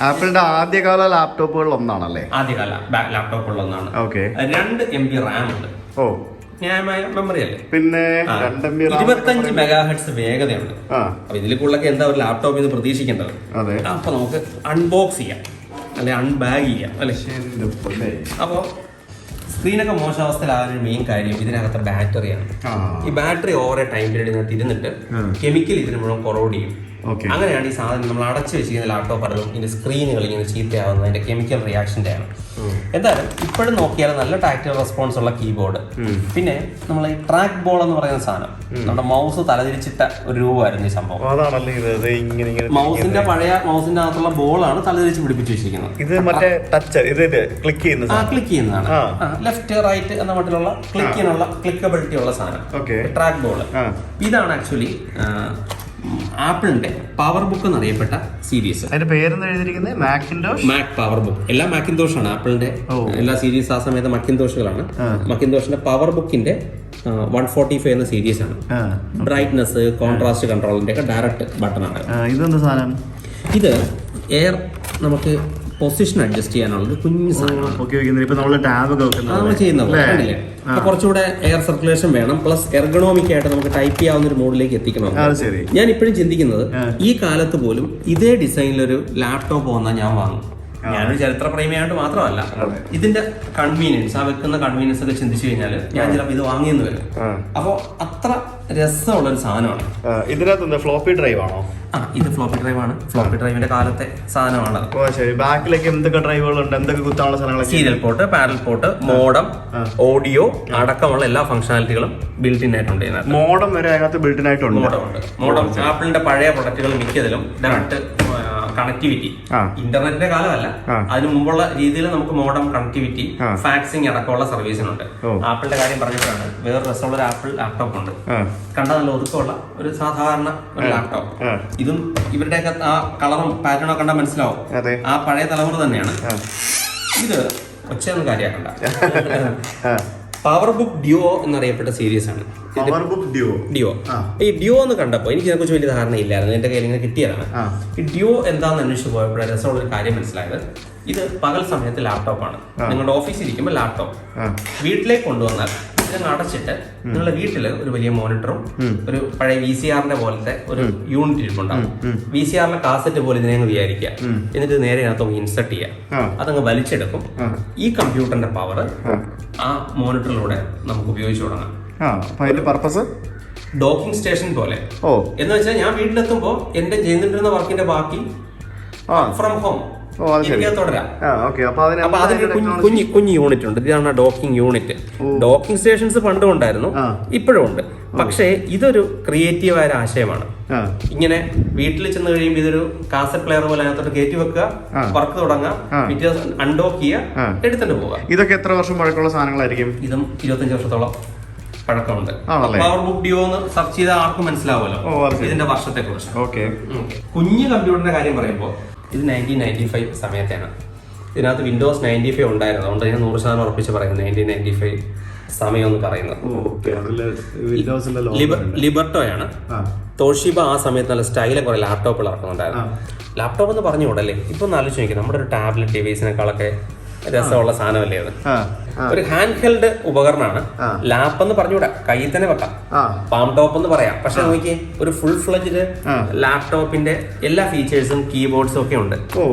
ആപ്പിളിന്റെ ആദ്യകാല ലാപ്ടോപ്പുകളിൽ ഒന്നാണല്ലേ? ആദ്യകാല ലാപ്ടോപ്പുകളിൽ ഒന്നാണ്. 2 MB റാം ഉണ്ട്. ന്യായമായ മെമ്മറി അല്ലേ? പിന്നെ 25 MHz വേഗതയുണ്ട്. അപ്പൊ ഇതിൽ കൂടുതലൊക്കെ എന്താ ഒരു ലാപ്ടോപ്പിൽ നിന്ന് പ്രതീക്ഷിക്കേണ്ടത്? അപ്പൊ നമുക്ക് അൺബോക്സ് ചെയ്യാം, അല്ലെ അൺബാഗ് ചെയ്യാം അല്ലെ? അപ്പൊ സ്ക്രീനൊക്കെ മോശാവസ്ഥയിലാകാൻ മെയിൻ കാര്യം ഇതിനകത്ത് ബാറ്ററിയാണ്. ഈ ബാറ്ററി ഓവർ ടൈം പീരീഡിനകത്ത് ഇരുന്നിട്ട് കെമിക്കൽ ഇതിന് മുഴുവൻ കൊറോഡ് ചെയ്യും. അങ്ങനെയാണ് ഈ സാധനം നമ്മൾ അടച്ചു വെച്ചിരിക്കുന്ന ലാപ്ടോപ്പ് അറിയും ഇതിന്റെ സ്ക്രീനുകൾ ഇങ്ങനെ ചീത്തയാവുന്നത് അതിന്റെ കെമിക്കൽ റിയാക്ഷന്റെ ആണ്. എന്തായാലും ഇപ്പോഴും നോക്കിയാൽ നല്ല ടാക്ടൈൽ റെസ്പോൺസ് ഉള്ള കീബോർഡ്. പിന്നെ നമ്മൾ ഈ ട്രാക്ക് ബോൾ എന്ന് പറയുന്ന സാധനം, നമ്മുടെ മൗസ് തലതിരിച്ചിട്ട ഒരു രൂപമായിരുന്നു ഈ സംഭവം. മൗസിന്റെ പഴയ മൗസിന്റെ അകത്തുള്ള ബോളാണ് തലതിരിച്ച് പിടിപ്പിച്ച് വെച്ചിരിക്കുന്നത്. ഇത് മറ്റേ ടച്ച് ക്ലിക്ക് ചെയ്യുന്നതാണ്. ലെഫ്റ്റ് റൈറ്റ് എന്ന മട്ടിലുള്ള ക്ലിക്കബിലിറ്റി ഉള്ള സാധനം ട്രാക്ക് ബോൾ. ഇതാണ് ആക്ച്വലി ആപ്പിളിന്റെ പവർ ബുക്ക് എന്നറിയപ്പെട്ട സീരീസ്. അതിന്റെ പേരെന്ന് എഴുതിയിരിക്കുന്നത് മാക് പവർ ബുക്ക്. എല്ലാം മാക്കിൻതോഷ് ആണ് ആപ്പിളിന്റെ എല്ലാ സീരീസ്. ആ സമയത്ത് മക്കിൻതോഷുകളാണ്. മക്കിൻതോഷിന്റെ പവർ ബുക്കിന്റെ 145 എന്ന സീരീസ് ആണ്. ബ്രൈറ്റ്നസ്, കോൺട്രാസ്റ്റ് കൺട്രോളിന്റെ ഒക്കെ ഡയറക്റ്റ് ബട്ടൺ ആണ്. ഇതെന്താ സാധനം? ഇത് എയർ നമുക്ക് പൊസിഷൻ അഡ്ജസ്റ്റ് ചെയ്യാനുള്ളത് കുഞ്ഞു സാധനമാണ്. കുറച്ചുകൂടെ എയർ സർക്കുലേഷൻ വേണം. പ്ലസ് എർഗണോമിക് ആയിട്ട് നമുക്ക് ടൈപ്പ് ചെയ്യാവുന്ന ഒരു മോഡിലേക്ക് എത്തിക്കണം. ഞാൻ ഇപ്പോഴും ചിന്തിക്കുന്നത് ഈ കാലത്ത് പോലും ഇതേ ഡിസൈനിലൊരു ലാപ്ടോപ്പ് വന്നാൽ ഞാൻ വാങ്ങും. ഞാനൊരു ചരിത്ര പ്രേമിയായിട്ട് മാത്രമല്ല, ഇതിന്റെ കൺവീനിയൻസ്, ആ വെക്കുന്ന കൺവീനിയൻസ് ഒക്കെ ചിന്തിച്ചു കഴിഞ്ഞാൽ ഞാൻ ചിലപ്പോൾ ഇത് വാങ്ങിയെന്ന് വരും. അപ്പൊ അത്ര രസമുള്ള ഒരു സാധനമാണ്. ഇതിനകത്ത് ഫ്ലോപ്പി ഡ്രൈവ് ആണോ? ഇത് ഫ്ലോപ്പി ഡ്രൈവ് ആണ്. ഫ്ലോപ്പി ഡ്രൈവിന്റെ കാലത്തെ സാധനമാണ്. ബാക്കിലേക്ക് എന്തൊക്കെ ഡ്രൈവുകളുണ്ട്? എന്തൊക്കെ കുത്താനുള്ള സാധനങ്ങൾ? Serial port, parallel port, modem, audio അടക്കമുള്ള എല്ലാ ഫംഗ്ഷനാലിറ്റികളും ബിൽറ്റ് ഇൻ ആയിട്ടുണ്ട്. മോഡം വരെ അതിനകത്ത് ബിൽറ്റ് ഇൻ ആയിട്ടുണ്ട്. മോഡം ആപ്പിളിന്റെ പഴയ പ്രൊഡക്റ്റുകൾ മിക്കതിലും ഡയറക്റ്റ് കണക്ടിവിറ്റി, ഇന്റർനെറ്റിന്റെ കാലമല്ല, അതിന് മുമ്പുള്ള രീതിയിൽ നമുക്ക് മോഡം കണക്ടിവിറ്റി, ഫാക്സിങ് അടക്കമുള്ള സർവീസിനുണ്ട്. ആപ്പിളിന്റെ കാര്യം പറഞ്ഞിട്ടാണ് വേറെ രസമുള്ള ഒരു ആപ്പിൾ ലാപ്ടോപ്പ് ഉണ്ട്. കണ്ടാൽ നല്ല ഒതുക്കമുള്ള ഒരു സാധാരണ ഒരു ലാപ്ടോപ്പ്. ഇതും ഇവരുടെയൊക്കെ ആ കളറും പാറ്റേണും കണ്ടാൽ മനസ്സിലാവും ആ പഴയ തലമുറ തന്നെയാണ്. ഇത് ഒച്ചയൊന്നും കാര്യമാക്കണ്ട. പവർ ബുക്ക് ഡ്യുവോ എന്നറിയപ്പെട്ട സീരീസ് ആണ്. ഡിയോ. ഈ ഡിയോ എന്ന് കണ്ടപ്പോൾ എനിക്ക് ഇതിനെ കുറിച്ച് വലിയ ധാരണയില്ലായിരുന്നു. എന്റെ കയ്യിൽ ഇങ്ങനെ കിട്ടിയതാണ്. ഈ ഡിയോ എന്താണെന്ന് അന്വേഷിച്ച് പോയപ്പോഴേ രസമുള്ള ഒരു കാര്യം മനസ്സിലായത്, ഇത് പകൽ സമയത്ത് ലാപ്ടോപ്പാണ്. നിങ്ങളുടെ ഓഫീസിൽ ഇരിക്കുമ്പോൾ ലാപ്ടോപ്പ്, വീട്ടിലേക്ക് കൊണ്ടുവന്നാൽ ഇതങ്ങ് അടച്ചിട്ട് നിങ്ങളുടെ വീട്ടില് ഒരു വലിയ മോണിറ്ററും ഒരു പഴയ VCRന്റെ പോലത്തെ ഒരു യൂണിറ്റ് ഇരിപ്പുണ്ടാവും. VCRലെ കാസറ്റ് പോലെ ഇതിനെ അങ്ങ് വിചാരിക്കുക. എന്നിട്ട് നേരെ അതിനകത്ത് ഇൻസെർട്ട് ചെയ്യുക. അതങ്ങ് വലിച്ചെടുക്കും. ഈ കമ്പ്യൂട്ടറിന്റെ പവർ ആ മോണിറ്ററിലൂടെ നമുക്ക് ഉപയോഗിച്ചു തുടങ്ങാം. പർപ്പസ് ഡോക്കിംഗ് സ്റ്റേഷൻ പോലെ. എന്ന് വെച്ചാൽ ഞാൻ വീട്ടിലെത്തുമ്പോ എന്റെ ചെയ്തിട്ടിരുന്ന വർക്കിന്റെ ബാക്കി ഫ്രം ഹോം തുടരാം. അപ്പൊ അതിന് കുഞ്ഞു യൂണിറ്റ് ഉണ്ട്. ഇതാണ് ഡോക്കിംഗ് യൂണിറ്റ്. ഡോക്കിംഗ് സ്റ്റേഷൻസ് പണ്ടും ഉണ്ടായിരുന്നു, ഇപ്പോഴും ഉണ്ട്. പക്ഷേ ഇതൊരു ക്രിയേറ്റീവ് ആയ ആശയമാണ്. ഇങ്ങനെ വീട്ടിൽ ചെന്ന് കഴിയുമ്പോൾ ഇതൊരു കാസറ്റ് പ്ലെയർ പോലെ അതിനകത്തോട്ട് കയറ്റി വെക്കുക, വർക്ക് തുടങ്ങാം, പിറ്റേ അൺഡോക്ക് ചെയ്യുക, എടുത്തിട്ട് പോവുക. ഇതൊക്കെ എത്ര വർഷം പഴക്കമുള്ള സാധനങ്ങളായിരിക്കും? ഇതും 25 വർഷത്തോളം പഴക്കമുണ്ട്. പവർ ബുക്ക് ഡിയോ എന്ന് സെർച്ച് ചെയ്താൽ ആർക്കും മനസ്സിലാവുമല്ലോ ഇതിന്റെ വർഷത്തെ കുറിച്ച്. കുഞ്ഞു കമ്പ്യൂട്ടറിന്റെ കാര്യം പറയുമ്പോൾ ഇത് 1995 സമയത്താണ്. ഇതിനകത്ത് വിൻഡോസ് 95 ഉണ്ടായിരുന്നു. അതുകൊണ്ട് ഞാൻ 100% ഉറപ്പിച്ച് പറയുന്നത് 1995 സമയം എന്ന് പറയുന്നത്. ലിബർട്ടോയാണ്. തോഷിബ ആ സമയത്ത് നല്ല സ്റ്റൈലെ കുറെ ലാപ്ടോപ്പുകൾ ഇറക്കുന്നുണ്ടായിരുന്നു. ലാപ്ടോപ്പ് എന്ന് പറഞ്ഞുകൂടല്ലേ, ഇപ്പൊ ഒന്ന് ആലോചിച്ച് നോക്കി, നമ്മുടെ ഒരു ടാബ്ലറ്റ് ഡിവൈസിനേക്കാളൊക്കെ രസമുള്ള സാധനമല്ലേ അത്. ഒരു ഹാൻഡ് ഹെൽഡ് ഉപകരണമാണ്. ലാപ്പ് എന്ന് പറഞ്ഞുകൂടാ, കയ്യിൽ തന്നെ വെക്കാം. പാം ടോപ്പ് എന്ന് പറയാം. പക്ഷെ നോക്കി, ഒരു ഫുൾ ഫ്ലെഡ്ജ് ലാപ്ടോപ്പിന്റെ എല്ലാ ഫീച്ചേഴ്സും കീബോർഡ്സും ഒക്കെ ഉണ്ട്.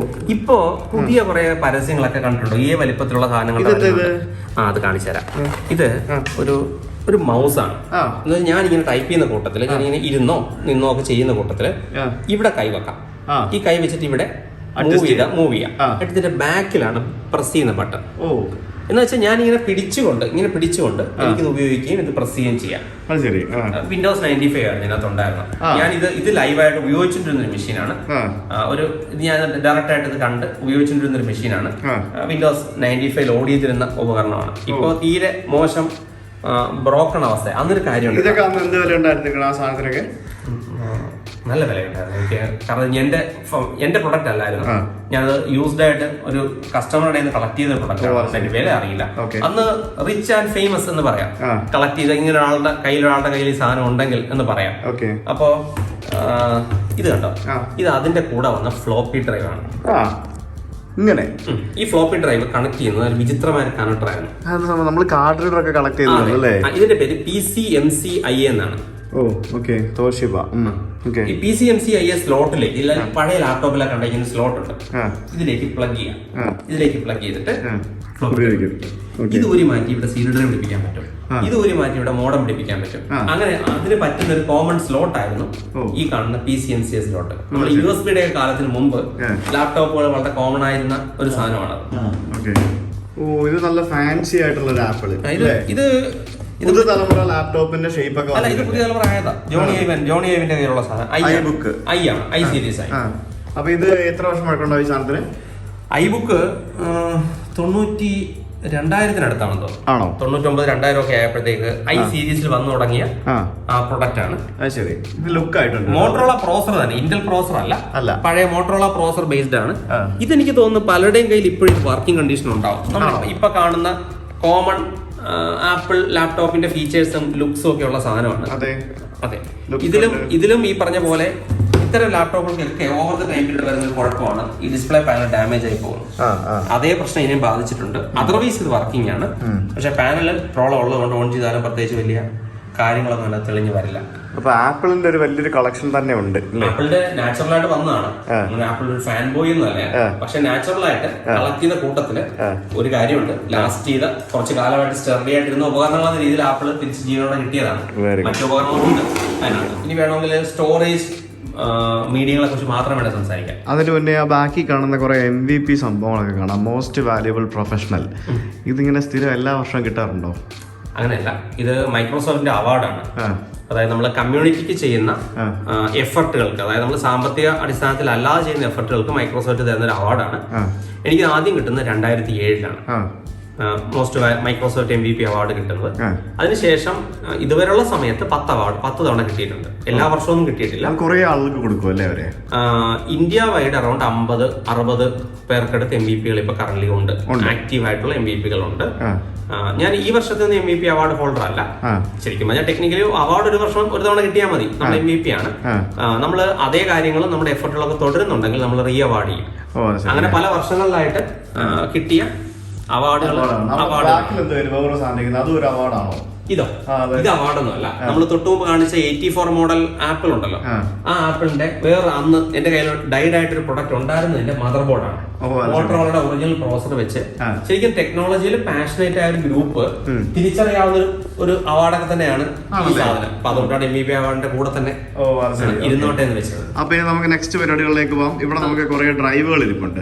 ഇപ്പോ പുതിയ കുറെ പരസ്യങ്ങളൊക്കെ കണ്ടിട്ടുണ്ടോ ഈ വലിപ്പത്തിലുള്ള സാധനങ്ങൾ? അത് കാണിച്ചു തരാം. ഇത് ഒരു മൗസാണ്. ഞാൻ ഇങ്ങനെ ടൈപ്പ് ചെയ്യുന്ന കൂട്ടത്തില്, ഞാൻ ഇങ്ങനെ ഇരുന്നോ നിന്നോ ഒക്കെ ചെയ്യുന്ന കൂട്ടത്തില് ഇവിടെ കൈ വെക്കാം. ഈ കൈ വെച്ചിട്ട് ഇവിടെ മൂവ് ചെയ്യാം. എടുത്തിട്ട് ബാക്കിലാണ് പ്രസ് ചെയ്യുന്ന ബട്ടൺ. എന്ന് വെച്ചാൽ ഞാൻ ഇങ്ങനെ പിടിച്ചുകൊണ്ട് എനിക്കിത് ഉപയോഗിക്കുകയും ഇത് പ്രസ് ചെയ്യുകയും ചെയ്യാം. വിൻഡോസ് 95 ആണ് ഇതിനകത്ത് ഉണ്ടായിരുന്നത്. ഞാൻ ഇത് ലൈവായിട്ട് ഉപയോഗിച്ചിട്ടിരുന്ന ഒരു മെഷീനാണ്. ഇത് ഞാൻ ഡയറക്റ്റ് ആയിട്ട് ഇത് കണ്ട് ഉപയോഗിച്ചിട്ടിരുന്ന ഒരു മെഷീനാണ്. വിൻഡോസ് 95 ലോഡ് ചെയ്തിരുന്ന ഉപകരണമാണ്. ഇപ്പൊ തീരെ മോശം ബ്രോക്കൺ അവസ്ഥ. അന്നൊരു കാര്യമുണ്ട്. നല്ല വിലയുണ്ടായിരുന്നു എനിക്ക്. കാരണം എന്റെ പ്രൊഡക്റ്റ് അല്ലായിരുന്നു. ഞാനത് യൂസ്ഡ് ആയിട്ട് ഒരു കസ്റ്റമറുടെ കളക്ട് ചെയ്ത പ്രൊഡക്റ്റ്. വില അറിയില്ല. അന്ന് റിച്ച് ആൻഡ് ഫേമസ് എന്ന് പറയാം. കളക്ട് ചെയ്ത ഇങ്ങനെ ഒരാളുടെ കയ്യിൽ ഈ സാധനം ഉണ്ടെങ്കിൽ എന്ന് പറയാം. അപ്പോ ഇത് കണ്ടോ, ഇത് അതിന്റെ കൂടെ വന്ന ഫ്ലോപ്പി ഡ്രൈവ് ആണ്. ഇങ്ങനെ ഈ ഫ്ലോപ്പി ഡ്രൈവ് കണക്ട് ചെയ്യുന്നത് ഒരു വിചിത്രമായ കണക്ടർ ആയിരുന്നു. ഇതിന്റെ പേര് PCMCIA എന്നാണ്. ഈ PCMCIA സ്ലോട്ടിലേക്ക് പഴയ ലാപ്ടോപ്പിലൊക്കെ കണ്ടിരിക്കുന്ന സ്ലോട്ട് ഉണ്ട്. ഇതിലേക്ക് പ്ലഗ് ചെയ്യാം. പ്ലഗ് ചെയ്തിട്ട് ഇത് ഊരി മാറ്റി ഇവിടെ സീരിയൽ ഡ്രൈവ് പിടിപ്പിക്കാൻ പറ്റും. ഇത് ഊരി മാറ്റി ഇവിടെ മോഡം പിടിപ്പിക്കാൻ പറ്റും. അങ്ങനെ അതിന് പറ്റുന്ന ഒരു കോമൺ സ്ലോട്ട് ആയിരുന്നു ഈ കാണുന്ന PCMCIA സ്ലോട്ട്. നമ്മൾ USB കാലത്തിന് മുമ്പ് ലാപ്ടോപ്പുകൾ വളരെ കോമൺ ആയിരുന്ന ഒരു സാധനമാണ്. ഇത് നല്ല ഫാൻസി ആയിട്ടുള്ള ഒരു ആപ്പിൾ. ഇത് തലമുറ ലാപ്ടോപ്പിന്റെ ഷേപ്പ് ഒക്കെ അല്ല, ഇത് പുതിയ തലമുറ ആയതാ. ജോണി ഐവിന്റെ കയ്യിലുള്ള സാധനം ഐ സീരീസ് ആയി. അപ്പൊ ഇത് എത്ര വർഷം പഴക്കമുണ്ടാവും ഈ സാധനത്തിന്? iBook 2000-ാണെന്തോ, 99-2000 ഒക്കെ ആയപ്പോഴത്തേക്ക് ഐ സീരീസിൽ വന്നു തുടങ്ങിയ ആ പ്രൊഡക്റ്റ് ആണ്. ലുക്ക് ആയിട്ടുണ്ട്. മോട്ടറോള പ്രോസർ തന്നെ, ഇന്റൽ പ്രോസർ അല്ല, പഴയ മോട്ടറോള പ്രോസർ ബേസ്ഡ് ആണ്. ഇതെനിക്ക് തോന്നുന്നു പലരുടെയും കയ്യിൽ ഇപ്പോഴും വർക്കിംഗ് കണ്ടീഷൻ ഉണ്ടാവും. നമ്മൾ ഇപ്പൊ കാണുന്ന കോമൺ ആപ്പിൾ ലാപ്ടോപ്പിന്റെ ഫീച്ചേഴ്സും ലുക്സും ഒക്കെ ഉള്ള സാധനമാണ്. അതെ, ഇതിലും ഈ പറഞ്ഞ പോലെ ഇത്തരം ലാപ്ടോപ്പുകൾക്കൊക്കെ ഓവർ ദ ടൈം പീരീഡ് വരുന്ന ഒരു കുഴപ്പമാണ് ഈ ഡിസ്പ്ലേ പാനൽ ഡാമേജ് ആയി പോകുന്നത്. അതേ പ്രശ്നം ഇതിനെയും ബാധിച്ചിട്ടുണ്ട്. അതർവൈസ് ഇത് വർക്കിംഗ് ആണ്. പക്ഷെ പാനൽ പ്രോബ്ലം ഉള്ളതുകൊണ്ട് ഓൺ ചെയ്താലും പ്രത്യേകിച്ച് വലിയ കാര്യങ്ങളൊന്നും അല്ല, തെളിഞ്ഞു വരില്ല. അപ്പൊ ആപ്പിളിന്റെ ഒരു വലിയൊരു കളക്ഷൻ തന്നെ ഉണ്ട്. ആപ്പിളിന്റെ നാച്ചുറൽ ആയിട്ട് വന്നതാണ്. ആപ്പിൾ ഒരു ഫാൻ ബോയ് ഒന്നും അല്ല. പക്ഷെ നാച്ചുറൽ ആയിട്ട് കളക്ട് ചെയ്ത കൂട്ടത്തില് ഒരു കാര്യമുണ്ട്. ലാസ്റ്റ് ചെയ്ത കുറച്ച് കാലമായിട്ട് സ്റ്റെർലി ആയിട്ടിരുന്ന ഉപകരണങ്ങൾ എന്ന രീതിയിൽ ആപ്പിൾ തിരിച്ച് ജീവനോടെ കിട്ടിയതാണ്. മറ്റു ഉപകരണങ്ങളുണ്ട് അതിനാണ്. ഇനി വേണമെങ്കിൽ സ്റ്റോറേജ് മീഡിയങ്ങളെ കുറിച്ച് മാത്രം വേണം സംസാരിക്കാം. അതിന് മുന്നേ ആ ബാക്കി കാണുന്ന കുറെ MVP സംഭവങ്ങളൊക്കെ കാണാം. മോസ്റ്റ് വാല്യുബിൾ പ്രൊഫഷണൽ, ഇതിങ്ങനെ സ്ഥിരം എല്ലാ വർഷവും കിട്ടാറുണ്ടോ? അങ്ങനെയല്ല, ഇത് മൈക്രോസോഫ്റ്റിന്റെ അവാർഡാണ്. അതായത് നമ്മൾ കമ്മ്യൂണിറ്റിക്ക് ചെയ്യുന്ന എഫർട്ടുകൾക്ക്, അതായത് നമ്മൾ സാമ്പത്തിക അടിസ്ഥാനത്തിൽ അല്ലാതെ ചെയ്യുന്ന എഫർട്ടുകൾക്ക് മൈക്രോസോഫ്റ്റ് തരുന്ന ഒരു അവാർഡാണ്. എനിക്ക് ആദ്യം കിട്ടുന്നത് 2007-ലാണ് മോസ്റ്റ് മൈക്രോസോഫ്റ്റ് MVP അവാർഡ് കിട്ടുന്നത്. അതിനുശേഷം ഇതുവരെയുള്ള സമയത്ത് 10 തവണ കിട്ടിയിട്ടുണ്ട്. എല്ലാ വർഷവും കിട്ടിയിട്ടില്ല. കുറെ ആളുകൾക്ക് കൊടുക്കും അല്ലേ അവരെ? ഇന്ത്യ വൈഡ് അറൌണ്ട് 50-60 പേർക്കെടുത്ത് MVP ഇപ്പൊ കറന്റ് ഉണ്ട്. ആക്റ്റീവ് ആയിട്ടുള്ള MVP ഉണ്ട്. ഞാൻ ഈ വർഷത്തെ MVP അവാർഡ് ഹോൾഡർ അല്ല. ശരിക്കും ഞാൻ ടെക്നിക്കലി അവാർഡ് ഒരു വർഷം ഒരു തവണ കിട്ടിയാൽ മതി. നമ്മൾ MVP ആണ്. നമ്മൾ അതേ കാര്യങ്ങളും നമ്മുടെ എഫർട്ടുകളൊക്കെ തുടരുന്നുണ്ടെങ്കിൽ നമ്മൾ റീ അവാർഡ് ചെയ്യും. അങ്ങനെ പല വർഷങ്ങളിലായിട്ട് കിട്ടിയ അവാർഡുകൾ. ഇത് അവാർഡൊന്നും അല്ല. നമ്മൾ തൊട്ടു മുമ്പ് കാണിച്ച 84 മോഡൽ ആപ്പിൾ ഉണ്ടല്ലോ, ആ ആപ്പിളിന്റെ വേറെ അന്ന് എന്റെ കയ്യിൽ ഡൈഡ് ആയിട്ടൊരു പ്രൊഡക്റ്റ് ഉണ്ടായിരുന്നതിന്റെ മദർ ബോർഡാണ്. മോട്ടറോളയുടെ ഒറിജിനൽ പ്രോസസർ വെച്ച് ശരിക്കും ടെക്നോളജിയിൽ പാഷനേറ്റ് ആയ ഒരു ഗ്രൂപ്പ് തിരിച്ചറിയാവുന്ന ഒരു അവാർഡൊക്കെ തന്നെയാണ് ഈ സാധനം. അപ്പൊ അതുകൊണ്ടാണ് MVP അവാർഡിന്റെ കൂടെ തന്നെ ഇരുന്നോട്ടെ എന്ന് വെച്ചത്. അപ്പൊ നമുക്ക് നെക്സ്റ്റ് പരിപാടികളിലേക്ക് പോകാം. ഇവിടെ നമുക്ക് കുറെ ഡ്രൈവുകൾ ഇരിപ്പുണ്ട്,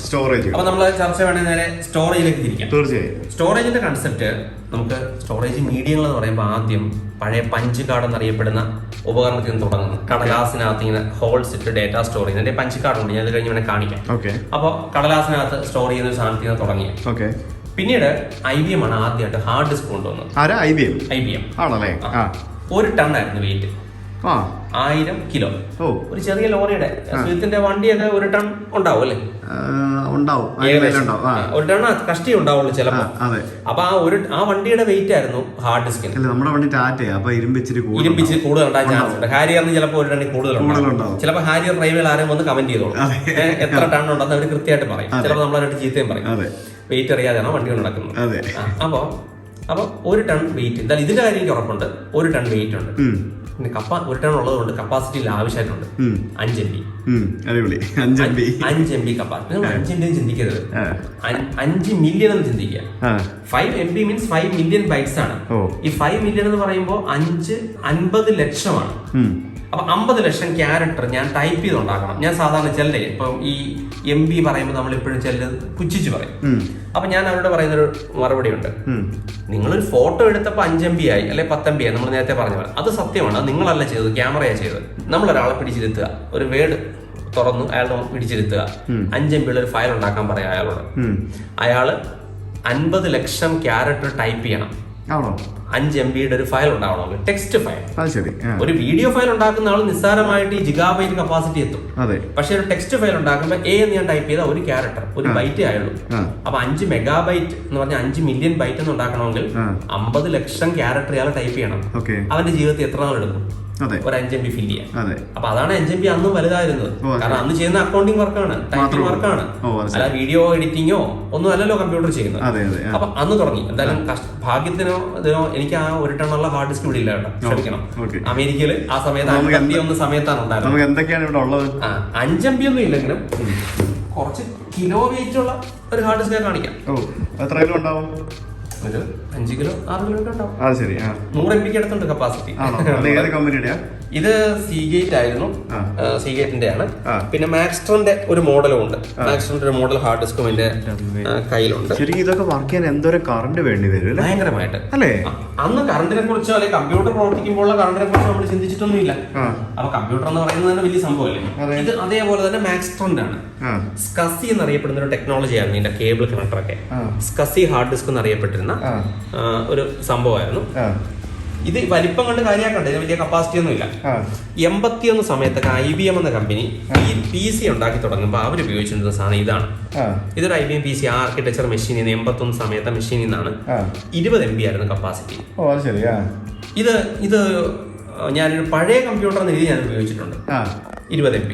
സ്റ്റോറേജ്. അപ്പൊ നമ്മൾ ചർച്ച വേണമെങ്കിൽ നേരെ സ്റ്റോറേജിലേക്ക് തിരിക്കാം. തീർച്ചയായും സ്റ്റോറേജിന്റെ കൺസെപ്റ്റ് നമുക്ക് സ്റ്റോറേജ് മീഡിയങ്ങൾ എന്ന് പറയുമ്പോൾ ആദ്യം പഴയ പഞ്ച് കാർഡ് എന്നറിയപ്പെടുന്ന ഉപകരണത്തിൽ നിന്ന് തുടങ്ങുന്നു. കടലാസിനകത്ത് ഇങ്ങനെ ഹോൾസ് ഇട്ട് ഡേറ്റ സ്റ്റോർ ചെയ്യുന്നത്. എന്റെ പഞ്ച് കാർഡ് ഉണ്ട്, ഞാൻ അത് കഴിഞ്ഞ് വേണേൽ കാണിക്കാം. അപ്പൊ കടലാസിനകത്ത് സ്റ്റോർ ചെയ്യുന്ന ഒരു സാധനത്തിൽ നിന്ന് തുടങ്ങിയ പിന്നീട് IBM ആണ് ആദ്യമായിട്ട് ഹാർഡ് ഡിസ്ക് കൊണ്ടുവന്നത്. IBM ഒരു ടൺ ആയിരുന്നു വെയിറ്റ്, 1000 കിലോ. ഒരു ചെറിയ ലോറിയുടെ സുജിത്തിന്റെ വണ്ടിയൊക്കെ ഒരു ടൺ ഉണ്ടാവും അല്ലേ? ഒരു ടൺ കഷ്ടി ഉണ്ടാവുള്ളൂ ചിലപ്പോ. അപ്പൊ ആ വണ്ടിയുടെ വെയിറ്റ് ആയിരുന്നു ഹാർഡ് ഡിസ്കിന്. നമ്മുടെ വണ്ടി ടാറ്റയാ, അപ്പൊ ഇരുമ്പിച്ചിരി കൂടുതൽ ഉണ്ടാകാൻ ചാൻസ് ഉണ്ട്. ഹാരിയറിന് ചിലപ്പോൾ ഒരു ടണ്ണിൽ കൂടുതലുണ്ടാവും. ചിലപ്പോൾ ഹാരിയർ ഡ്രൈവിൽ ആരെയും വന്ന് കമന്റ് ചെയ്തോളൂ എത്ര ടൺ ഉണ്ടെന്ന് അവർ കൃത്യമായിട്ട് പറയും. ചിലപ്പോൾ നമ്മളായിട്ട് ചീത്തയും പറയും, വെയിറ്റ് അറിയാതെയാണ് വണ്ടികൾ നടക്കുന്നത്. അപ്പൊ ഒരു ടൺ വെയിറ്റ്, എന്തായാലും ഇതിന്റെ കാര്യം എനിക്ക് ഉറപ്പുണ്ട്, ഒരു ടൺ വെയിറ്റ് ഉണ്ട്. പിന്നെ ഒരു ടൺ ഉള്ളതുകൊണ്ട് കപ്പാസിറ്റി ലാവിഷായിട്ടുണ്ട്. 5 MB. 5 MB capacity. നിങ്ങൾ 5 MB ചിന്തിക്കരുത്, 5 മില്യൺ എന്ന് ചിന്തിക്കുക. 5 MB മീൻസ് 5 മില്യൺ ബൈറ്റ്സ് ആണ്. ഈ 5 മില്യൺ എന്ന് പറയുമ്പോൾ 50 ലക്ഷമാണ്. അപ്പൊ 50 ലക്ഷം ക്യാരക്ടർ ഞാൻ ടൈപ്പ് ചെയ്തുണ്ടാക്കണം. ഞാൻ സാധാരണ ചെല്ലേ ഇപ്പം ഈ MB പറയുമ്പോൾ നമ്മൾ എപ്പോഴും ചെല്ല് പുച്ഛിച്ച് പറയും. അപ്പൊ ഞാൻ അവരോട് പറയുന്നൊരു മറുപടി ഉണ്ട്, നിങ്ങളൊരു ഫോട്ടോ എടുത്തപ്പോൾ 5 MB ആയി അല്ലെ 10 MB ആയി, നമ്മൾ നേരത്തെ പറഞ്ഞ പോലെ അത് സത്യമാണ്. അത് നിങ്ങളല്ല ചെയ്തത്, ക്യാമറയാണ് ചെയ്തത്. നമ്മളൊരാളെ പിടിച്ചിരുത്തുക, ഒരു വേർഡ് തുറന്നു അയാളുടെ പിടിച്ചിരുത്തുക, 5 MB ഒരു ഫയൽ ഉണ്ടാക്കാൻ പറയാം അയാളോട്. അയാള് 50 ലക്ഷം ക്യാരക്ടർ ടൈപ്പ് ചെയ്യണം. 5 MB ഒരു ഫയൽ ഉണ്ടാവണം, ടെക്സ്റ്റ് ഫയൽ. ഒരു വീഡിയോ ഫയൽ ഉണ്ടാക്കുന്ന ആൾ നിസ്സാരമായിട്ട് ഈ ജിഗാബൈറ്റ് കപ്പാസിറ്റി എത്തും. പക്ഷെ ഒരു ടെക്സ്റ്റ് ഫയൽ ഉണ്ടാക്കുമ്പോൾ എന്ന് ഞാൻ ടൈപ്പ് ചെയ്ത ഒരു ക്യാരക്ടർ, ഒരു ബൈറ്റേ ആയുള്ളൂ. അപ്പൊ 5 മെഗാബൈറ്റ് എന്ന് പറഞ്ഞാൽ 5 മില്യൺ ബൈറ്റ് എന്ന് ഉണ്ടാക്കണമെങ്കിൽ 50 ലക്ഷം ക്യാരക്ടർ ഇയാൾ ടൈപ്പ് ചെയ്യണം. അവന്റെ ജീവിതത്തിൽ എത്ര നാൾ എടുക്കും ഒരു 5 MB ഫില്ല് ചെയ്യാൻ? അപ്പൊ അതാണ് 5 MB അന്ന് വലുതായിരുന്നത്. കാരണം അന്ന് ചെയ്യുന്ന അക്കൗണ്ടിങ് വർക്കാണ്, ടൈപ്പിംഗ് വർക്കാണ്, അല്ല വീഡിയോ എഡിറ്റിങ്ങോ ഒന്നും അല്ലല്ലോ കമ്പ്യൂട്ടർ ചെയ്യുന്നത്. അപ്പൊ അന്ന് തുടങ്ങി. എന്തായാലും ഭാഗ്യത്തിനോ ഇതിനോ എനിക്ക് ആ ഒരു ടണ്ണുള്ള ഹാർഡ് ഡിസ്ക് ഇവിടെ ഇല്ല കേട്ടോ, ക്ഷമിക്കണം. അമേരിക്കയിൽ ആ സമയത്ത് 5 MB ഒന്നും സമയത്താണ് ഉണ്ടായിരുന്നത്. 5 MB ഒന്നും ഇല്ലെങ്കിലും കുറച്ച് കിലോ വെയിറ്റ് ഉള്ള ഒരു ഹാർഡ് ഡിസ്ക് കാണിക്കാം. ഒരു 5 കിലോ 6 കിലോ ഉണ്ടാവും. 100 MB അടുത്തുണ്ട് കപ്പാസിറ്റി. ഇത് സീഗേറ്റ് ആയിരുന്നു, സീഗേറ്റിന്റെ ആണ്. പിന്നെ മാക്സ്ട്രന്റെ ഒരു മോഡലും ഉണ്ട്. മാക്സ്ട്രന്റെ ഒരു മോഡൽ ഹാർഡ് ഡിസ്കും എന്റെ കയ്യിലുണ്ട്. ഇതൊക്കെ വർക്ക് ചെയ്യാൻ എന്തോരം കറണ്ട് വേണ്ടി വരും ഭയങ്കരമായിട്ട് അല്ലേ? അന്ന് കറണ്ടിനെ കുറിച്ചോ അല്ലെങ്കിൽ കമ്പ്യൂട്ടർ പ്രവർത്തിക്കുമ്പോൾ കറണ്ടിനെ കുറിച്ച് നമ്മൾ ചിന്തിച്ചിട്ടൊന്നുമില്ല. അപ്പൊ കമ്പ്യൂട്ടർ എന്ന് പറയുന്നത് തന്നെ വലിയ സംഭവമല്ലേ. ഇത് അതേപോലെ തന്നെ മാക്സ്ട്രന്റെ ആണ്. സ്കസി എന്നറിയപ്പെടുന്ന ഒരു ടെക്നോളജി ആയിരുന്നു ഇതിന്റെ കേബിൾ കണക്ടറൊക്കെ. സ്കസി ഹാർഡ് ഡിസ്ക് എന്നറിയപ്പെട്ടിരുന്ന ഒരു സംഭവമായിരുന്നു. ഇത് വലിപ്പം കണ്ട് കാര്യമാക്കണ്ട, ഇതിന് വലിയ കപ്പാസിറ്റി ഒന്നും ഇല്ല. 81 സമയത്തൊക്കെ IBM എന്ന കമ്പനി ഈ PC ഉണ്ടാക്കി തുടങ്ങുമ്പോൾ അവർ ഉപയോഗിച്ചിരുന്ന സാധനം ഇതാണ്. ഇതൊരു IBM PC ആർക്കിടെക്ചർ മെഷീനിൽ നിന്ന് 81 സമയത്തെ മെഷീനിൽ നിന്നാണ്. 20 MB ആയിരുന്നു കപ്പാസിറ്റി. ഇത് ഞാനൊരു പഴയ കമ്പ്യൂട്ടർ എന്ന രീതി ഞാൻ ഉപയോഗിച്ചിട്ടുണ്ട്. 20 MB.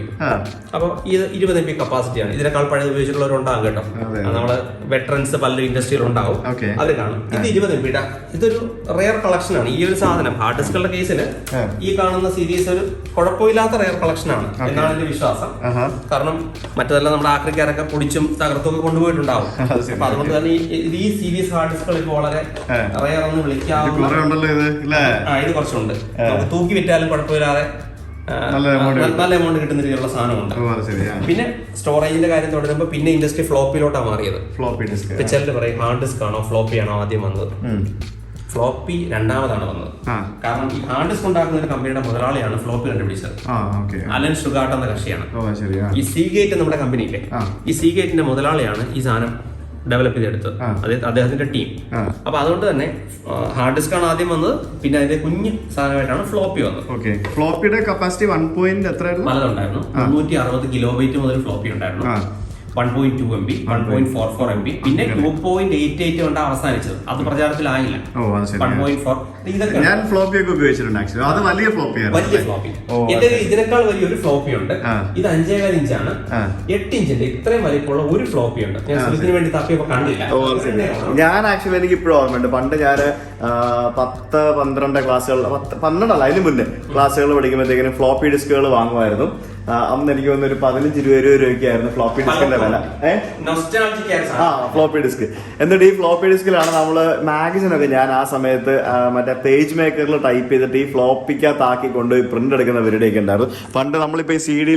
അപ്പൊ ഇത് 20 MB കപ്പാസിറ്റിയാണ്. ഇതിനേക്കാൾ പഴയത് ഉപയോഗിച്ചിട്ടുള്ളവരുണ്ടാകും കേട്ടോ. നമ്മള് വെറ്ററൻസ് പല ഇൻഡസ്ട്രിയിൽ ഉണ്ടാവും, അവർ കാണും. ഇത് 20 MB. ഇതൊരു റെയർ കളക്ഷൻ ആണ്. ഈ ഒരു സാധനം ഹാർഡ് ഡിസ്കുകളുടെ കേസിൽ ഈ കാണുന്ന സീരീസ് ഒരു കുഴപ്പമില്ലാത്ത റെയർ കളക്ഷൻ ആണ് എന്നാണ് എന്റെ വിശ്വാസം. കാരണം മറ്റതെല്ലാം നമ്മുടെ ആക്രിക്കാരൊക്കെ പൊടിച്ചും തകർത്തൊക്കെ കൊണ്ടുപോയിട്ടുണ്ടാവും. അപ്പൊ അതുകൊണ്ട് തന്നെ ഈ സീരീസ് ഹാർഡ് ഡിസ്കുകൾ ഇപ്പോൾ വളരെ റെയർ എന്ന് വിളിക്കാവുന്ന ഇത് കുറച്ചുണ്ട്. നമുക്ക് തൂക്കി വിറ്റാലും കുഴപ്പമില്ലാതെ നല്ല എമൗണ്ട് കിട്ടുന്ന രീതിയിലുള്ള സാധനമുണ്ട്. പിന്നെ സ്റ്റോറേജിന്റെ കാര്യം തുടരുമ്പോൾ പിന്നെ ഇൻഡസ്ട്രി ഫ്ലോപ്പിലോട്ടാണ് മാറിയത്. ചിലർ പറയും ഹാർഡ് ഡിസ്ക് ആണോ ഫ്ലോപ്പി ആണോ ആദ്യം വന്നത്? ഫ്ലോപ്പി രണ്ടാമതാണ് വന്നത്. കാരണം ഈ ഹാർഡ് ഡിസ്ക് ഉണ്ടാക്കുന്ന ഒരു കമ്പനിയുടെ മുതലാളിയാണ് ഫ്ലോപ്പി കണ്ടുപിടിച്ചത്. അലൻ ഷുഗാർട്ട് എന്ന കക്ഷിയാണ്. ഈ സീഗേറ്റ് നമ്മുടെ കമ്പനിയിലെ ഈ സീഗേറ്റിന്റെ മുതലാളിയാണ് ഈ സാധനം ഡെവലപ്പ് ചെയ്തെടുത്തത്, അദ്ദേഹത്തിന്റെ ടീം. അപ്പൊ അതുകൊണ്ട് തന്നെ ഹാർഡ് ഡിസ്ക് ആണ് ആദ്യം വന്നത്, പിന്നെ അതിന്റെ കുഞ്ഞ് സാധനമായിട്ടാണ് ഫ്ലോപ്പി വന്നത്. ഫ്ലോപ്പിയുടെ കപ്പാസിറ്റി 1 പോയിന്റ് എത്ര പലതുണ്ടായിരുന്നു. 360 കിലോബൈറ്റ് മുതൽ ഫ്ലോപ്പി ഉണ്ടായിരുന്നു. 1.2 MB, 1.44 MB, പിന്നെ 2.88 കൊണ്ട് അവസാനിച്ചത്. അത് പ്രചാരത്തിലായില്ല. 1.4 ഇതൊക്കെ ഞാൻ ഫ്ലോപ്പി ഒക്കെ ഉപയോഗിച്ചിട്ടുണ്ട് ആക്ച്വലി. അത് വലിയ ഫ്ലോപ്പി. എന്റെ ഇതിനേക്കാൾ വലിയൊരു ഫ്ലോപ്പി ഉണ്ട്. ഇത് 5.25 ഇഞ്ചാണ്. 8 ഇഞ്ചിന്റെ ഇത്രയും വലിപ്പമുള്ള ഒരു ഫ്ലോപ്പി ഉണ്ട്. ഞാൻ സുഹൃത്തിന് വേണ്ടി തപ്പിയപ്പോ കണ്ടില്ല. ഞാൻ ആക്ച്വലി എനിക്ക് ഇപ്പോഴും ഓർമ്മയുണ്ട്. പണ്ട് ഞാൻ 10-12 ക്ലാസ്സുകൾ, 12 അതിന് മുന്നേ ക്ലാസ്സുകൾ പഠിക്കുമ്പോഴത്തേക്കിനും ഫ്ലോപ്പി ഡിസ്കുകൾ വാങ്ങുമായിരുന്നു. അന്ന് എനിക്ക് തോന്നുന്നു ഒരു 15-20 രൂപയ്ക്കായിരുന്നു ഫ്ലോപ്പി ഡിസ്കിന്റെ വില. Floppy disk. എന്നിട്ട് ഈ ഫ്ലോപ്പി ഡിസ്കിലാണ് നമ്മള് മാഗസിനൊക്കെ ഞാൻ ആ സമയത്ത് മറ്റേ പേജ് മേക്കറിൽ ടൈപ്പ് ചെയ്തിട്ട് ഈ ഫ്ലോപ്പിക്കകത്താക്കി കൊണ്ടുപോയി പ്രിന്റ് എടുക്കുന്ന പരിപാടിയൊക്കെ ഉണ്ടായിരുന്നു. പണ്ട് നമ്മളിപ്പോ ഈ CD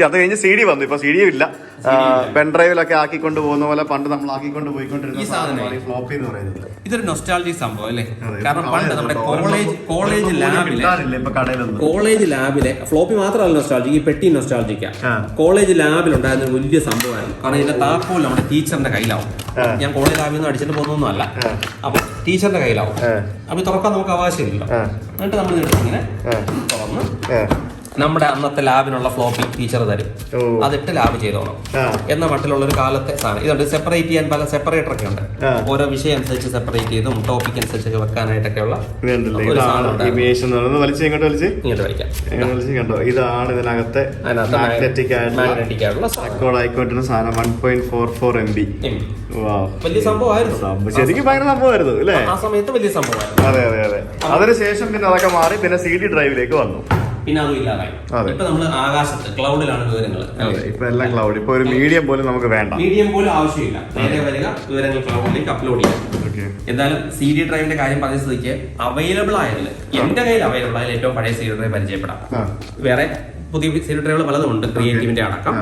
അത് കഴിഞ്ഞ് CD വന്നു. ഇപ്പൊ CD ഇല്ല, പെൻഡ്രൈവിലൊക്കെ ആക്കിക്കൊണ്ട് പോകുന്ന പോലെ പണ്ട് നമ്മൾ ആക്കിക്കൊണ്ട് പോയിക്കൊണ്ടിരുന്ന ഫ്ലോപ്പി എന്ന് പറയുന്നത്. ഇതൊരു നൊസ്റ്റാൾജിക് സംഭവം അല്ലേ? കാരണം പണ്ട് നമ്മുടെ കോളേജ് ലാബിലെ ഫ്ലോപ്പി മാത്രമല്ല നൊസ്റ്റാൾജിക്, ഈ പെട്ടി നൊസ്റ്റാൾജിക്ക. കോളേജ് ലാബിൽ ഉണ്ടായിരുന്ന വലിയ സംഭവമായിരുന്നു. കാരണം ഇതിന്റെ താക്കോൽ നമ്മുടെ ടീച്ചറിന്റെ കയ്യിലാവും. ഞാൻ കോളേജ് ലാബിൽ നിന്ന് അടിച്ചിട്ട് പോകുന്നൊന്നും അല്ല. അപ്പൊ ടീച്ചറിന്റെ കയ്യിലാവും. അപ്പൊ തുറക്കാൻ നമുക്ക് അവകാശമില്ലല്ലോ. എന്നിട്ട് നമ്മൾ ഇങ്ങനെ തുറന്ന് നമ്മുടെ അന്നത്തെ ലാബിനുള്ള ഫ്ലോപ്പി ടീച്ചർ തരും. അതിട്ട് ലാബ് ചെയ്തോണം എന്ന മട്ടിലുള്ള ഒരു കാലത്തെ സാധനം. ഇതുണ്ട് സെപ്പറേറ്റ് ചെയ്യാൻ പല സെപ്പറേറ്റർ ഒക്കെ ഉണ്ട്. ഓരോ വിഷയം അനുസരിച്ച് സെപ്പറേറ്റ് ചെയ്തും ടോപ്പിക് അനുസരിച്ചൊക്കെ വെക്കാനായിട്ടൊക്കെ ഉള്ള ഇങ്ങോട്ട് വലിക്കാം. ഇതാണ് ഇതിനകത്തെ സാധനം. 1.44 MB. വലിയ സംഭവമായിരുന്നു. ശരിക്കും ഭയങ്കര സംഭവമായിരുന്നു അല്ലേ? ആ സമയത്ത് വലിയ സംഭവമായിരുന്നു. അതെ അതെ അതെ. അതിനുശേഷം പിന്നെ അതൊക്കെ മാറി പിന്നെ CD ഡ്രൈവിലേക്ക് വന്നു. പിന്നെ അതും ഇല്ലാതായി. ഇപ്പൊ നമ്മള് ആകാശത്ത് ക്ലൗഡിലാണ് വിവരങ്ങൾ. ഇപ്പൊ എല്ലാം ക്ലൗഡ്. ഇപ്പൊ ഒരു മീഡിയം പോലും നമുക്ക് വേണ്ട. മീഡിയം പോലും ആവശ്യമില്ല. നേരെ വരിക, വിവരങ്ങൾ ക്ലൗഡിലേക്ക് അപ്ലോഡ് ചെയ്യാം. എന്തായാലും CD ഡ്രൈവിന്റെ കാര്യം പറഞ്ഞ സ്ഥിതിക്ക് അവൈലബിൾ ആയതിൽ എന്റെ കയ്യിൽ അവൈലബിൾ ആയാലും ഏറ്റവും പഴയ CD ഡ്രൈവ് പരിചയപ്പെടാം. വേറെ പുതിയ CD ഡ്രൈവുകൾ പലതും ഉണ്ട്, ക്രിയേറ്റീവിന്റെ അടക്കം.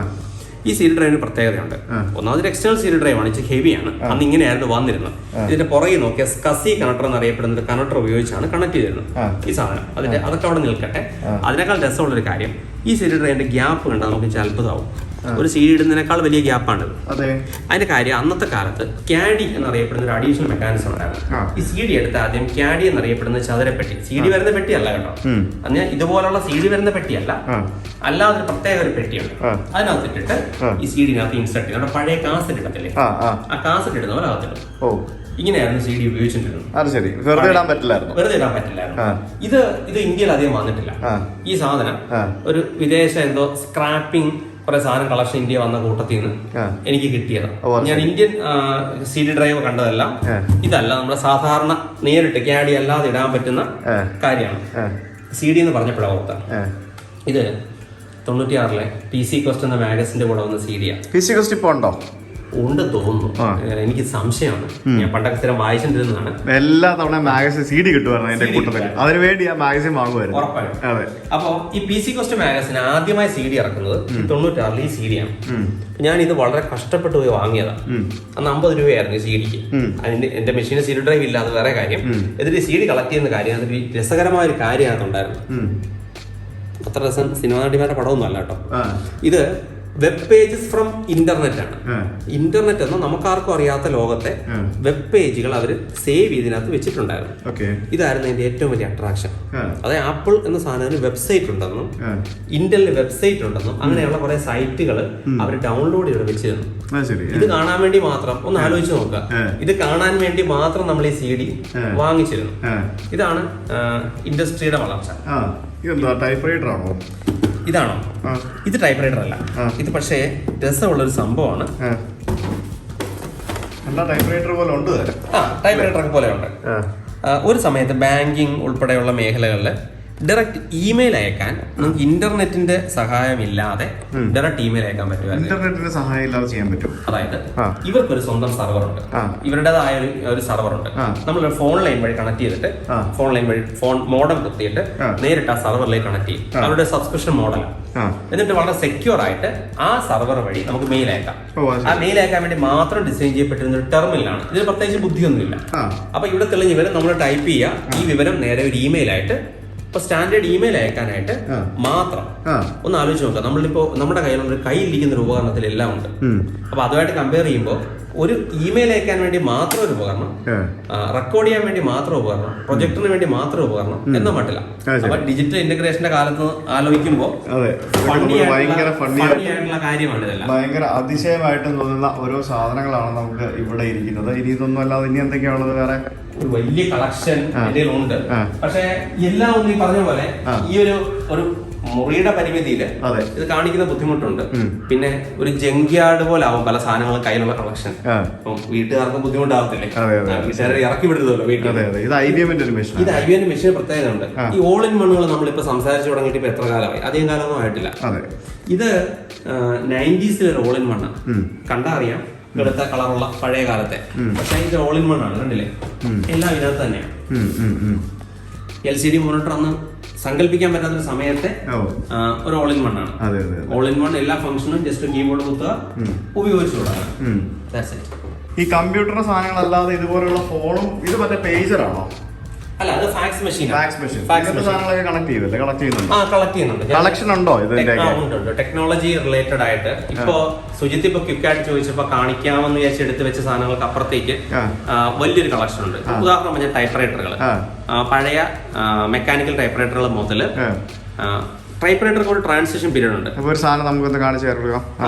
ഈ CD ഡ്രൈവിന് പ്രത്യേകതയുണ്ട്. ഒന്നാമത് എക്സ്റ്റേണൽ CD ഡ്രൈവാണ്, ഇച്ചിരി ഹെവിയാണ്. അന്ന് ഇങ്ങനെയായിരുന്നു വന്നിരുന്നത്. ഇതിന്റെ പുറകെ നോക്കിയ സ്കസി കണക്ടർ എന്നറിയപ്പെടുന്ന ഒരു കണക്ടർ ഉപയോഗിച്ചാണ് കണക്ട് ചെയ്തിരുന്നത് ഈ സാധനം. അതൊക്കെ അവിടെ നിൽക്കട്ടെ. അതിനേക്കാൾ രസമുള്ളൊരു കാര്യം, ഈ CD ഡ്രൈവിന്റെ ഗ്യാപ്പ് കണ്ടാൽ നമുക്ക് അത്ഭുതമാവും. ഒരു CD ഇടുന്നതിനേക്കാൾ വലിയ ഗ്യാപ്പാണിത്. അതിന്റെ കാര്യം, അന്നത്തെ കാലത്ത് ക്യാഡി എന്നറിയപ്പെടുന്ന ഒരു അഡീഷണൽ മെക്കാനിസം ഉണ്ടായിരുന്നു. ഈ CD എടുത്ത് ആദ്യം ക്യാഡി എന്നറിയപ്പെടുന്ന ചതുരപ്പെട്ടി, CD വരുന്ന പെട്ടിയല്ല കേട്ടോ, എന്നാൽ ഇതുപോലുള്ള CD വരുന്ന പെട്ടിയല്ല, അല്ലാതെ പ്രത്യേക ഒരു പെട്ടിയുണ്ട്. അതിനകത്ത് ഇട്ടിട്ട് ഈ CD-നകത്ത് ഇൻസെർട്ട് ചെയ്യും. പഴയ കാസറ്റ് ഇടത്തില്ലേ, ആ കാസറ്റ് ഇടുന്ന പോലെ അകത്തിടും. ഇങ്ങനെയായിരുന്നു CD ഉപയോഗിച്ചിട്ടുണ്ടായിരുന്നത്. വെറുതെ ഇടാൻ പറ്റില്ലായിരുന്നു. ഇത് ഇന്ത്യയിൽ അധികം വന്നിട്ടില്ല. ഈ സാധനം ഒരു വിദേശ എന്തോ സ്ക്രാപ്പിംഗ് കുറെ സാധനം കളക്ഷൻ ഇന്ത്യ വന്ന കൂട്ടത്തിൽ നിന്ന് എനിക്ക് കിട്ടിയത്. ഞാൻ ഇന്ത്യൻ CD ഡ്രൈവ് കണ്ടതെല്ലാം ഇതല്ല, നമ്മുടെ സാധാരണ നേരിട്ട് ക്യാഡി അല്ലാതെ ഇടാൻ പറ്റുന്ന കാര്യമാണ്. CD എന്ന് പറഞ്ഞപ്പോഴാണ് ഓർത്ത, ഇത് 96-ലെ PC ക്വസ്റ്റ് എന്ന മാഗസിന്റെ കൂടെ വന്ന CD-യാണ്. PC ക്വസ്റ്റ് ഇപ്പൊ ഉണ്ടോ? ഉണ്ട് തോന്നുന്നു, എനിക്ക് സംശയമാണ്. ഞാൻ പണ്ടൊക്കെ സ്ഥിരം വായിച്ചിരുന്നതാണ്. എല്ലാ തവണ മാഗസിൻ CD കിട്ടുമായിരുന്നു അതിന്റെ കൂട്ടത്തിൽ. അതിന് വേണ്ടി ആ മാഗസിൻ വാങ്ങുമായിരുന്നു. അപ്പൊ ഈ PC ക്വസ്റ്റ് മാഗസിൻ ആദ്യമായി CD ഇറക്കുന്നത് 96-ൽ ഈ CD-യാണ്. ഞാൻ ഇത് വളരെ കഷ്ടപ്പെട്ട് പോയി വാങ്ങിയതാണ്. അന്ന് 50 രൂപയായിരുന്നു ഈ CD-ക്ക്. അതിന്റെ എന്റെ മെഷീന് CD ഡ്രൈവ് ഇല്ല, അത് വേറെ കാര്യം. എന്നിട്ട് CD കളക്ട് ചെയ്യുന്ന കാര്യം, അതൊരു രസകരമായ ഒരു കാര്യമായിട്ടുണ്ടായിരുന്നു. അത്ര രസം സിനിമാ നടിമാരുടെ പടമൊന്നും അല്ല കേട്ടോ. ഇത് വെബ് പേജസ് ഫ്രം ഇന്റർനെറ്റ് ആണ്. ഇന്റർനെറ്റ് എന്ന നമുക്കാർക്കും അറിയാത്ത ലോകത്തെ വെബ് പേജുകൾ അവർ സേവ് ചെയ്തിനകത്ത് വെച്ചിട്ടുണ്ടായിരുന്നു. ഇതായിരുന്നു അതിന്റെ ഏറ്റവും വലിയ അട്രാക്ഷൻ. അതായത് ആപ്പിൾ എന്ന സാധനത്തിന് വെബ്സൈറ്റ് ഉണ്ടെന്നും ഇന്റലിന് വെബ്സൈറ്റ് ഉണ്ടെന്നും അങ്ങനെയുള്ള കുറെ സൈറ്റുകൾ അവർ ഡൗൺലോഡ് ചെയ്ത് വെച്ചിരുന്നു. ഇത് കാണാൻ വേണ്ടി മാത്രം ഒന്ന് ആലോചിച്ച് നോക്കുക. ഇത് കാണാൻ വേണ്ടി മാത്രം നമ്മൾ ഈ CD വാങ്ങിച്ചിരുന്നു. ഇതാണ് ഇൻഡസ്ട്രിയുടെ വളർച്ച. ഇതാണോ? ഇത് ടൈപ്പ് റൈറ്റർ അല്ല. ഇത് പക്ഷേ രസമുള്ളൊരു സംഭവമാണ്. ടൈപ്പ് റൈറ്റർ പോലെ ഉണ്ട്. ടൈപ്പ് റൈറ്റർ പോലെ ഉണ്ട്. ഒരു സമയത്ത് ബാങ്കിങ് ഉൾപ്പെടെയുള്ള മേഖലകളിൽ ഡയറക്റ്റ് ഇമെയിൽ അയക്കാൻ നമുക്ക് ഇന്റർനെറ്റിന്റെ സഹായം ഇല്ലാതെ ഡയറക്റ്റ് ഇമെയിൽ അയക്കാൻ പറ്റുമായിരുന്നു. ഇന്റർനെറ്റിന്റെ സഹായം ഇല്ലാതെ ചെയ്യാൻ പറ്റും. അതായത് ഇവർക്കൊരു സ്വന്തം സെർവർ ഉണ്ട്, ഇവരുടേതായ ഒരു സെർവർ ഉണ്ട്. നമ്മൾ ഫോൺ ലൈൻ വഴി കണക്ട് ചെയ്തിട്ട് ഫോൺ ലൈൻ വഴി ഫോൺ മോഡം കുത്തിയിട്ട് നേരിട്ട് ആ സെർവറിലേക്ക് കണക്ട് ചെയ്യും. അവരുടെ സബ്സ്ക്രിപ്ഷൻ മോഡലാണ്. എന്നിട്ട് വളരെ സെക്യൂർ ആയിട്ട് ആ സെർവർ വഴി നമുക്ക് മെയിൽ അയക്കാം. ആ മെയിൽ അയക്കാൻ വേണ്ടി മാത്രം ഡിസൈൻ ചെയ്യപ്പെട്ടിരുന്ന ഒരു ടെർമിനലാണ്. ഇതിന് പ്രത്യേകിച്ച് ബുദ്ധിയൊന്നുമില്ല. അപ്പൊ ഇവിടെ തെളിഞ്ഞ വിവരം നമ്മൾ ടൈപ്പ് ചെയ്യുക, ഈ വിവരം നേരെ ഒരു ഇമെയിൽ ആയിട്ട്, ഇപ്പൊ സ്റ്റാൻഡേർഡ് ഇമെയിൽ അയക്കാനായിട്ട് മാത്രം. ഒന്ന് ആലോചിച്ച് നോക്കുക, നമ്മളിപ്പോ നമ്മുടെ കയ്യിലുള്ള കയ്യിലിരിക്കുന്ന ഒരു ഉപകരണത്തിൽ എല്ലാം ഉണ്ട്. അപ്പൊ അതുമായിട്ട് കമ്പയർ ചെയ്യുമ്പോൾ ഒരു ഇമെയിൽ അയക്കാൻ വേണ്ടി മാത്രം ഒരു ഉപകരണം, റെക്കോർഡ് ചെയ്യാൻ വേണ്ടി മാത്രം ഉപകരണം, പ്രൊജക്ടറിന് വേണ്ടി മാത്രം ഉപകരണം എന്ന മട്ടില്ല. അപ്പൊ ഡിജിറ്റൽ ഇന്റഗ്രേഷന്റെ കാലത്ത് ആലോചിക്കുമ്പോൾ ഫണ്ണിയായിട്ടുള്ള കാര്യമാണ് ഇതെല്ലാം. ഭയങ്കര അതിശയമായിട്ട് തോന്നുന്ന ഓരോ സാധനങ്ങളാണ് നമുക്ക് ഇവിടെ ഇരിക്കുന്നത്. ഇനി ഇതൊന്നും അല്ലാതെ ഇനി എന്തൊക്കെയാണുള്ളത്? വേറെ ഒരു വലിയ കളക്ഷൻ എന്റെ ഉണ്ട്. പക്ഷെ എല്ലാം ഒന്നും ഈ പറഞ്ഞ പോലെ ഈ ഒരു മുറിയുടെ പരിമിതിയില് ഇത് കാണിക്കുന്ന ബുദ്ധിമുട്ടുണ്ട്. പിന്നെ ഒരു ജങ്ക്യാർഡ് പോലെ ആവും പല സാധനങ്ങളും കയ്യിലുള്ള കളക്ഷൻ. അപ്പം വീട്ടുകാർക്ക് ബുദ്ധിമുട്ടാവത്തില്ലേ, വീട്ടുകാരെ ഇറക്കി വിടുന്നല്ലോ വീട്ടിൽ. ഇത് ഐ ബി എമ്മിന്റെ മെഷീൻ പ്രത്യേകത ഉണ്ട്. ഈ ഓൾ ഇൻ വണ്ണുകൾ നമ്മളിപ്പോ സംസാരിച്ചു തുടങ്ങിയിട്ട് ഇപ്പൊ എത്ര കാലമായി? അധികം കാലമൊന്നും ആയിട്ടില്ല. ഇത് 90s ഒരു ഓൾ ഇൻ വണ്ണ കണ്ടാ അറിയാം, വെളുത്ത കളറുള്ള പഴയ കാലത്തെ. പക്ഷെ ഇത് ഓൾ ഇൻ വൺ ആണ്, കണ്ടില്ലേ? എല്ലാം ഇതിനകത്ത് തന്നെയാണ്. LCD മോണിറ്റർ അന്ന് സങ്കല്പിക്കാൻ പറ്റാത്ത സമയത്തെ ഒരു ഓൾ ഇൻ വൺ ആണ്. ഓൾ ഇൻ വൺ എല്ലാ ഫംഗ്ഷനും ജസ്റ്റ് കീബോർഡ് കുത്തുക, ഉപയോഗിച്ചു കൊടുക്കുക. ഈ കമ്പ്യൂട്ടർ സാധനങ്ങളല്ലാതെ ഇതുപോലുള്ള ഫോണും ഇത് മറ്റേ പേജറാണോ? അല്ല, അത് ഫാക്സ് മെഷീൻ. സാധനങ്ങളൊക്കെ കളക്ട് ചെയ്യുന്നുണ്ട്. കളക്ഷൻ ഉണ്ടോ? ഉണ്ട്. ടെക്നോളജി റിലേറ്റഡ് ആയിട്ട് ഇപ്പോ സുജിത്ത് ഇപ്പൊ ക്വിക്കായിട്ട് ചോദിച്ചപ്പോ കാണിക്കാമെന്ന് വിചാരിച്ച് എടുത്ത് വെച്ച സാധനങ്ങൾക്ക് അപ്പുറത്തേക്ക് വലിയൊരു കളക്ഷൻ ഉണ്ട്. ഉദാഹരണം പറഞ്ഞ ടൈപ്പ് റൈറ്ററുകൾ, പഴയ മെക്കാനിക്കൽ ടൈപ്പ് റൈറ്ററുകൾ മുതല് ടൈപ്പ് റൈറ്റർക്ക് ഒരു ട്രാൻസിഷൻ പീരീഡ് ഉണ്ട്. ഒരു സാധനം നമുക്കൊന്ന് കാണിച്ചു തരുമോ?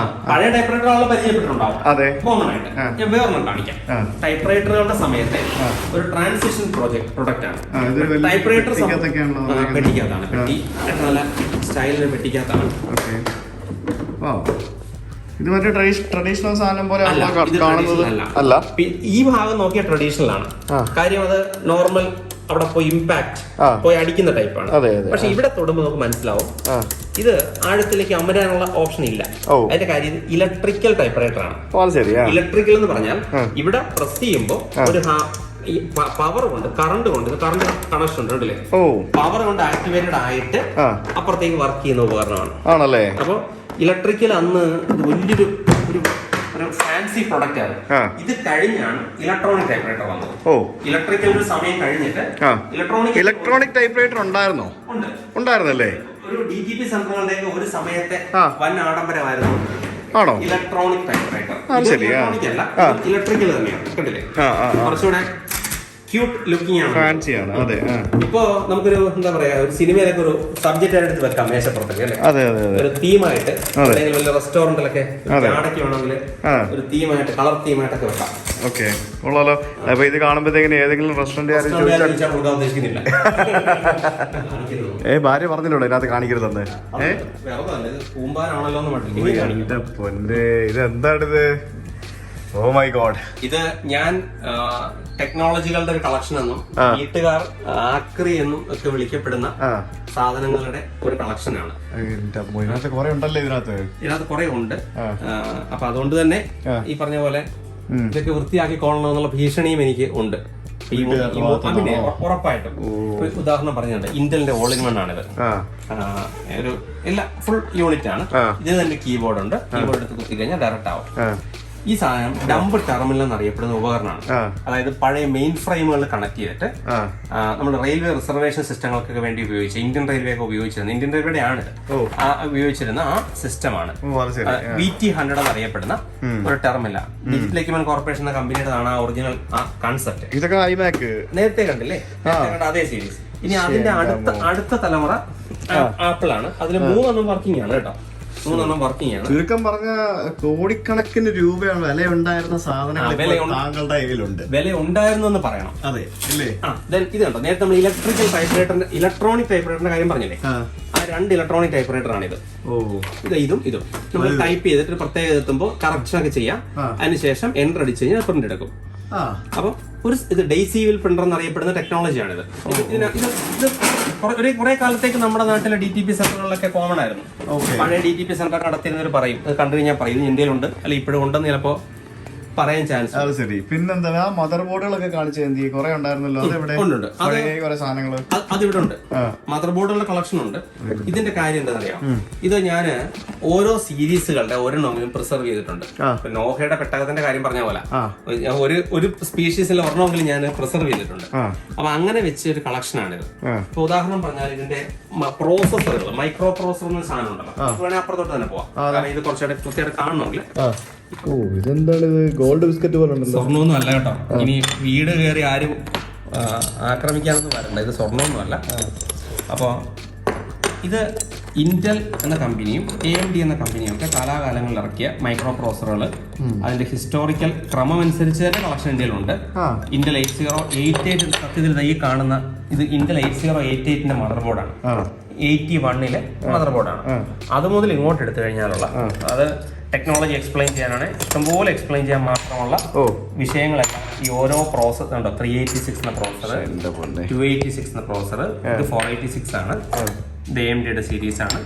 പഴയ ടൈപ്പ് റൈറ്ററുകളെ പരിചയപ്പെട്ടിട്ടുണ്ടാവും. കോമണായിട്ട് ഞാൻ വേറൊന്നും കാണിക്കാം. ടൈപ്പ് റൈറ്ററുകളുടെ സമയത്തെ ഒരു ട്രാൻസിഷൻ പ്രൊഡക്റ്റ് ആണ്. ടൈപ്പ് റൈറ്റർ പെട്ടിക്കകത്താണ്. പെട്ടി നല്ല സ്റ്റൈലിന് പെട്ടിക്കകത്താണ്. ഇത് മറ്റേ ട്രഡീഷണൽ സാധനം പോലെ അല്ല. ഈ ഭാഗം നോക്കിയ ട്രഡീഷണൽ ആണ്. കാര്യം അത് നോർമൽ അവിടെ പോയി ഇമ്പാക്ട് പോയി അടിക്കുന്ന ടൈപ്പാണ്. പക്ഷെ ഇവിടെ തൊടുമ്പോൾ നമുക്ക് മനസ്സിലാവും ഇത് ആഴത്തിലേക്ക് അമരാനുള്ള ഓപ്ഷൻ ഇല്ല. അതിന്റെ കാര്യം ഇലക്ട്രിക്കൽ ടൈപ്പ് റൈറ്റർ ആണ്. ഇലക്ട്രിക്കൽ എന്ന് പറഞ്ഞാൽ ഇവിടെ പ്രസ് ചെയ്യുമ്പോൾ ഒരു പവർ കൊണ്ട് കറണ്ട് കണക്ഷൻ ഉണ്ട്, കണ്ടില്ലേ? പവർ കൊണ്ട് ആക്ടിവേറ്റഡ് ആയിട്ട് അപ്പുറത്തേക്ക് വർക്ക് ചെയ്യുന്ന ഉപകരണമാണ്. അപ്പൊ ഇലക്ട്രിക്കൽ അന്ന് വലിയൊരു ഫാൻസി പ്രൊഡക്റ്റ് ആണ്. ഇത് കഴിഞ്ഞാണ് ഇലക്ട്രോണിക് ടൈപ്പ് റൈറ്റർ വന്നത്. ഇലക്ട്രിക്കൽ ഒരു സമയം കഴിഞ്ഞിട്ട് ഇലക്ട്രോണിക് ടൈപ്പ് റൈറ്റർ ഉണ്ടായിരുന്നല്ലേ? ഒരു DTP സെന്ററുകളുടെ ഒരു സമയത്തെ വൻ ആഡംബരമായിരുന്നു ഇലക്ട്രോണിക് ടൈപ്പ് റൈറ്റർ. ഇലക്ട്രോണിക് അല്ല, ഇലക്ട്രിക്കൽ തന്നെയാണ്. കണ്ടില്ലേ? കുറച്ചുകൂടെ ക്യൂട്ട് ലുക്കിംഗ് ആണ്. ഇപ്പൊ നമുക്കൊരു എന്താ പറയാ, ഒരു സിനിമയിലൊക്കെ ഒരു സബ്ജക്റ്റ് ആയിട്ട് എടുത്ത് വെക്കാം മേശപ്പുറത്തൊക്കെ അല്ലേ? ഒരു തീമായിട്ട് അല്ലെങ്കിൽ വല്ല റെസ്റ്റോറന്റിലൊക്കെ ചാടയ്ക്ക് വേണമെങ്കിൽ ഒരു തീമായിട്ട്, കളർ തീമായിട്ടൊക്കെ വെക്കാം. ഓക്കെ, ഉള്ളല്ലോ. അപ്പൊ ഇത് കാണുമ്പോഴത്തേക്കിന് ഏതെങ്കിലും റെസ്റ്റോറന്റ് കൊടുക്കാൻ ഉദ്ദേശിക്കുന്നില്ല. ഭാര്യ പറഞ്ഞല്ലോ ഇതിനകത്ത് കാണിക്കരുതെന്ന്. കൂമ്പാനാണല്ലോ പൊന്നെ, ഇത് എന്താണിത്? Oh my God. ഇത് ഞാൻ ടെക്നോളജികളുടെ ഒരു കളക്ഷൻ എന്നും വീട്ടുകാർ ആക്രി എന്നും ഒക്കെ വിളിക്കപ്പെടുന്ന സാധനങ്ങളുടെ ഒരു കളക്ഷനാണ്. ഇതിനകത്ത് കുറെ ഉണ്ട്. അപ്പൊ അതുകൊണ്ട് തന്നെ ഈ പറഞ്ഞ പോലെ ഇതൊക്കെ വൃത്തിയാക്കിക്കൊള്ളണം എന്നുള്ള ഭീഷണിയും എനിക്ക് ഉണ്ട്. പിന്നെ ഉറപ്പായിട്ടും ഉദാഹരണം പറഞ്ഞിട്ടുണ്ട്, ഇന്റലിന്റെ ഓൾ ഇൻ വൺ ആണിത്. ഒരു എല്ലാ ഫുൾ യൂണിറ്റ് ആണ്. ഇതിന് തന്നെ കീബോർഡ് ഉണ്ട്. കീബോർഡ് എടുത്ത് കുത്തി കഴിഞ്ഞാൽ ഡയറക്റ്റ് ആവും. ഈ സാധനം ഡംപ് ടെർമിനൽ എന്നറിയപ്പെടുന്ന ഉപകരണമാണ്. അതായത് പഴയ മെയിൻ ഫ്രെയിമുകളിൽ കണക്ട് ചെയ്തിട്ട് നമ്മുടെ റെയിൽവേ റിസർവേഷൻ സിസ്റ്റങ്ങൾക്കൊക്കെ വേണ്ടി ഉപയോഗിച്ച ഇന്ത്യൻ റെയിൽവേ ഒക്കെ ഉപയോഗിച്ചിരുന്ന, ഇന്ത്യൻ റെയിൽവേയുടെ ആണ് ഉപയോഗിച്ചിരുന്ന ആ സിസ്റ്റമാണ്. VT100 എന്നറിയപ്പെടുന്ന ഒരു ടെർമിനൽ. ഡിജിറ്റൽ എക്യുപ്മെന്റ് കോർപ്പറേഷൻ എന്ന കമ്പനിയുടെതാണ് ആ ഒറിജിനൽ ആ കൺസെപ്റ്റ്. നേരത്തെ കണ്ടില്ലേ? അതേ സീരീസ്. ഇനി അതിന്റെ അടുത്ത തലമുറ ആപ്പിൾ ആണ്. അതിൽ 3 വർക്കിംഗ് ആണ് കേട്ടോ. 3 വർക്കിംഗ് ആണ്. ചുരുക്കം പറഞ്ഞ കോടിക്കണക്കിന് രൂപയാണ് വില ഉണ്ടായിരുന്ന സാധനങ്ങൾ താങ്കളുടെ കയ്യിലുണ്ട്. വില ഉണ്ടായിരുന്നു എന്ന് പറയണം. അതെ അല്ലേ? ഇത് കണ്ടോ, നേരത്തെ നമ്മൾ ഇലക്ട്രോണിക് ടൈപ്പ് റൈറ്ററിന്റെ കാര്യം പറഞ്ഞില്ലേ? ആ 2 ഇലക്ട്രോണിക് ടൈപ്പ് റൈറ്റർ ആണ് ഇത്. ഇതും നമ്മൾ ടൈപ്പ് ചെയ്തിട്ട് പ്രത്യേകത എത്തുമ്പോൾ കറക്ഷൻ ഒക്കെ ചെയ്യാം. അതിനുശേഷം എൻ്റർ അടിച്ചു കഴിഞ്ഞാൽ പ്രിന്റ് എടുക്കും. അപ്പം ഇത് ഡെയ്സിവിൽ പ്രിന്റർ എന്നറിയപ്പെടുന്ന ടെക്നോളജിയാണിത്. ഇത് കുറെ കാലത്തേക്ക് നമ്മുടെ നാട്ടിലെ DTP സെന്ററുകളിലൊക്കെ കോമൺ ആയിരുന്നു. പഴയ DTP സെന്റർ നടത്തിയിരുന്നവർ പറയും, ഇത് കണ്ടു കഴിഞ്ഞാൽ പറയും ഇന്ത്യയിലുണ്ട്, അല്ല ഇപ്പോഴും ഉണ്ടെന്ന് ചിലപ്പോ പറയാൻ ചാൻസ്. അത് ശരി. പിന്നെന്താ ആ മദർ ബോർഡുകളൊക്കെ കാണിച്ചു കുറെ ഉണ്ടായിരുന്നല്ലോ, അതിവിടെ ഉണ്ട്. മദർ ബോർഡുകളുടെ കളക്ഷൻ ഉണ്ട്. ഇതിന്റെ കാര്യം എന്താണെന്നറിയാം? ഇത് ഞാന് ഓരോ സീരീസുകളുടെ ഒരെണ്ണമെങ്കിലും പ്രിസർവ് ചെയ്തിട്ടുണ്ട്. നോഹയുടെ പെട്ടകത്തിന്റെ കാര്യം പറഞ്ഞ പോലെ ഒരു സ്പീഷീസിലെ ഒരെണ്ണമെങ്കിലും ഞാൻ പ്രിസർവ് ചെയ്തിട്ടുണ്ട്. അപ്പൊ അങ്ങനെ വെച്ച ഒരു കളക്ഷനാണിത്. ഇപ്പൊ ഉദാഹരണം പറഞ്ഞാൽ ഇതിന്റെ പ്രോസസറുകൾ, മൈക്രോ പ്രോസസർ എന്ന സാധനം ഉണ്ടല്ലോ, വേണേൽ അപ്പുറത്തോട്ട് തന്നെ പോവാം. കാരണം ഇത് കുറച്ചുകൂടെ കൃത്യമായിട്ട് കാണണമെങ്കിൽ ഓ ഇതെന്താണ് ഇത്? ഗോൾഡ് ബിസ്ക്കറ്റ് പോലെ ഉണ്ടല്ലോ. സ്വർണ്ണമൊന്നും അല്ല കേട്ടോ. ഇനി വീട് കയറി ആരും ആക്രമിക്കാനൊന്നും വരണ്ട. ഇത് സ്വർണ്ണമൊന്നും അല്ല. അപ്പോൾ ഇത് ഇന്റൽ എന്ന കമ്പനിയും AMD എന്ന കമ്പനിയും ഒക്കെ കാലാകാലങ്ങളിൽ ഇറക്കിയ മൈക്രോ പ്രോസറുകൾ അതിന്റെ ഹിസ്റ്റോറിക്കൽ ക്രമം അനുസരിച്ച് തന്നെ കളക്ഷൻ ഇന്ത്യയിലുണ്ട്. ഇന്റൽ 8088 സത്യത്തിൽ ഈ കാണുന്ന ഇത് ഇന്റൽ 8088ന്റെ മദർ ബോർഡാണ്. 81ലെ മദർ ബോർഡാണ്. അത് മുതൽ ഇങ്ങോട്ട് എടുത്തു കഴിഞ്ഞാലുള്ള അത് ടെക്നോളജി എക്സ്പ്ലെയിൻ ചെയ്യാനാണ്, ഇഷ്ടംപോലെ എക്സ്പ്ലെയിൻ ചെയ്യാൻ മാത്രമുള്ള വിഷയങ്ങളെല്ലാം ഈ ഓരോ പ്രോസസ് ഉണ്ടോ. 386 എന്ന പ്രോസർ, 286 എന്ന പ്രോസർ, ഇത് 486 ആണ്. ഇത് AMDയുടെ സീരീസ് ആണ്.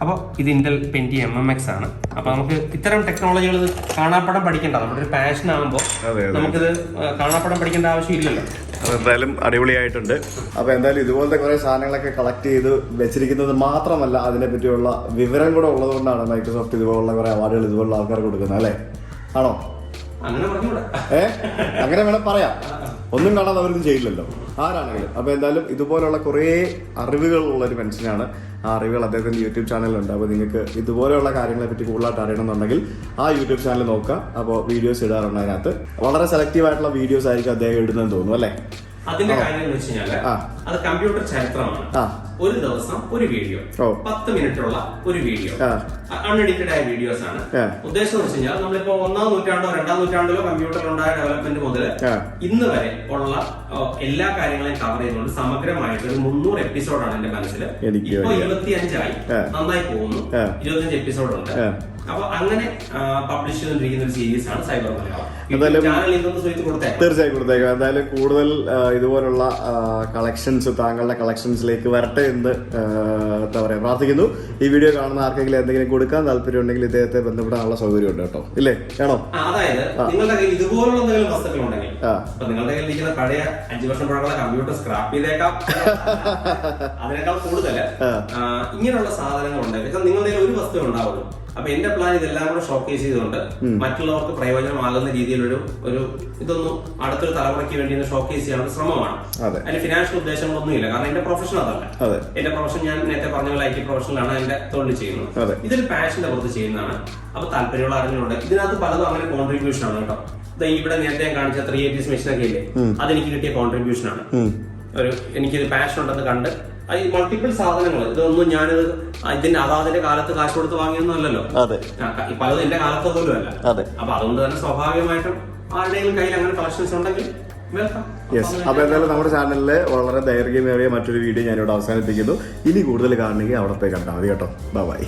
അപ്പോൾ ഇത് ഇന്റൽ പെന്റിയം MMX ആണ്. അപ്പൊ നമുക്ക് ഇത്തരം ടെക്നോളജികൾ കാണാപ്പടം പഠിക്കേണ്ട, നമ്മുടെ ഒരു പാഷൻ ആകുമ്പോൾ നമുക്കിത് കാണാപ്പടം പഠിക്കേണ്ട ആവശ്യമില്ലല്ലോ. അതെന്തായാലും അടിപൊളിയായിട്ടുണ്ട്. അപ്പൊ എന്തായാലും ഇതുപോലത്തെ കുറെ സാധനങ്ങളൊക്കെ കളക്ട് ചെയ്ത് വെച്ചിരിക്കുന്നത് മാത്രമല്ല, അതിനെ പറ്റിയുള്ള വിവരം കൂടെ ഉള്ളതുകൊണ്ടാണ് മൈക്രോസോഫ്റ്റ് ഇതുപോലുള്ള കുറെ അവാർഡുകൾ ഇതുപോലുള്ള ആൾക്കാർക്ക് കൊടുക്കുന്നത്, അല്ലേ? ആണോ? അങ്ങനെ വേണം പറയാം. ഒന്നും കാണാതെ അവരൊന്നും ചെയ്യില്ലല്ലോ ആരാണെങ്കിലും. അപ്പൊ എന്തായാലും ഇതുപോലുള്ള കുറേ അറിവുകളുള്ള ഒരു മനുഷ്യനാണ്. ആ അറിവുകൾ അദ്ദേഹത്തിന്റെ യൂട്യൂബ് ചാനലുണ്ട്. അപ്പോൾ നിങ്ങൾക്ക് ഇതുപോലെയുള്ള കാര്യങ്ങളെ പറ്റി കൂടുതലായിട്ട് അറിയണമെന്നുണ്ടെങ്കിൽ ആ യൂട്യൂബ് ചാനൽ നോക്കുക. അപ്പോൾ വീഡിയോസ് ഇടാറുണ്ട്. അതിനകത്ത് വളരെ സെലക്റ്റീവ് ആയിട്ടുള്ള വീഡിയോസ് ആയിരിക്കും അദ്ദേഹം ഇടുന്നതെന്ന് തോന്നുന്നു, അല്ലേ? അതിന്റെ കാര്യം എന്ന് വെച്ച് കഴിഞ്ഞാല് അത് കമ്പ്യൂട്ടർ ചരിത്രമാണ്. ഒരു ദിവസം ഒരു വീഡിയോ, 10 മിനിറ്റുള്ള ഒരു വീഡിയോ, അൺഎഡിറ്റഡ് ആയ വീഡിയോസ് ആണ്. ഉദ്ദേശം എന്ന് വെച്ച് കഴിഞ്ഞാൽ നമ്മളിപ്പോ 1-ാം നൂറ്റാണ്ടോ 2-ാം നൂറ്റാണ്ടിലോ കമ്പ്യൂട്ടറിലുണ്ടായ ഡെവലപ്മെന്റ് മുതൽ ഇന്ന് വരെ ഉള്ള എല്ലാ കാര്യങ്ങളെയും കവർ ചെയ്തുകൊണ്ട് സമഗ്രമായിട്ട് ഒരു 300 എപ്പിസോഡാണ് എന്റെ മനസ്സിൽ. ഇപ്പൊ 25 നന്നായി പോകുന്നു. 25 എപ്പിസോഡ് ഉണ്ട്. അപ്പൊ അങ്ങനെ പബ്ലിഷ് ചെയ്തുകൊണ്ടിരിക്കുന്ന ഒരു സീരീസ് ആണ് സൈബർ മലയാളം. തീർച്ചയായും കൊടുത്തേക്കാം. എന്തായാലും കൂടുതൽ ഇതുപോലുള്ള കളക്ഷൻസ് താങ്കളുടെ കളക്ഷൻസിലേക്ക് വരട്ടെ എന്ന് എന്താ പറയാ പ്രാർത്ഥിക്കുന്നു. ഈ വീഡിയോ കാണുന്ന ആർക്കെങ്കിലും എന്തെങ്കിലും കൊടുക്കാൻ താല്പര്യം ഉണ്ടെങ്കിൽ ഇദ്ദേഹത്തെ ബന്ധപ്പെടാനുള്ള സൗകര്യം ഉണ്ട് കേട്ടോ, ഇല്ലേ? ആണോ? അതായത് നിങ്ങളുടെ കയ്യിൽ ഇതുപോലുള്ള എന്തെങ്കിലും വസ്തുക്കൾ ഉണ്ടെങ്കിൽ നിങ്ങളുടെ കയ്യിൽ ഇരിക്കുന്ന പഴയ 5 വർഷം പഴക്കമുള്ള കമ്പ്യൂട്ടർ സ്ക്രാപ്പ് ചെയ്തേക്കാം. അതിനേക്കാൾ കൂടുതൽ ഇങ്ങനെയുള്ള സാധനങ്ങൾ ഉണ്ടെങ്കിൽ നിങ്ങളുടെ ഒരു വസ്തു ഉണ്ടാവുള്ളൂ. അപ്പൊ എന്റെ പ്ലാൻ ഇതെല്ലാം കൂടെ ഷോക്കേസ് ചെയ്തുകൊണ്ട് മറ്റുള്ളവർക്ക് പ്രയോജനമാകുന്ന രീതിയിലൊരു ഇതൊന്നും അടുത്തൊരു തലമുറയ്ക്ക് വേണ്ടി ഷോക്കേസ് ചെയ്യാനുള്ള ശ്രമമാണ്. അതിന് ഫിനാൻഷ്യൽ ഉദ്ദേശങ്ങളൊന്നുമില്ല. കാരണം എന്റെ പ്രൊഫഷൻ അതല്ല. എന്റെ പ്രൊഫഷൻ ഞാൻ നേരത്തെ പറഞ്ഞ പോലെ IT പ്രൊഫഷനിലാണ് എന്റെ തൊഴിൽ ചെയ്യുന്നത്. ഇതൊരു പാഷന്റെ പുറത്ത് ചെയ്യുന്നതാണ്. അപ്പൊ താല്പര്യമുള്ള അറിഞ്ഞുകൊണ്ട് ഇതിനകത്ത് പലതും അങ്ങനെ കോൺട്രിബ്യൂഷൻ ആണ് കേട്ടോ. ഇവിടെ നേരത്തെ ഞാൻ കാണിച്ച 380 മെഷീനൊക്കെ ഇല്ലേ, അതെനിക്ക് കിട്ടിയ കോൺട്രിബ്യൂഷൻ ആണ്. എനിക്കൊരു പാഷൻ ഉണ്ടെന്ന് കണ്ട് ഈ മൾട്ടിപ്പിൾ സാധനങ്ങൾ ഇതൊന്നും ഞാനിത് ഇതിന്റെ അതാതിന്റെ കാലത്ത് കാശ് കൊടുത്ത് വാങ്ങിയൊന്നും അല്ലല്ലോ. പലതും എന്റെ കാലത്ത് പോലും അല്ല. അപ്പൊ അതുകൊണ്ട് തന്നെ സ്വാഭാവികമായിട്ടും ആരുടെയും കയ്യിൽ അങ്ങനെ കളക്ഷൻസ് ഉണ്ടെങ്കിൽ വെൽക്കം. അപ്പൊ എന്തായാലും നമ്മുടെ ചാനലില് വളരെ ദൈർഘ്യമേറിയ മറ്റൊരു വീഡിയോ ഞാനിവിടെ അവസാനിപ്പിക്കുന്നു. ഇനി കൂടുതൽ കാണണമെങ്കിൽ അവിടെ പോയി കണ്ടാൽ മതി കേട്ടോ. ബൈ.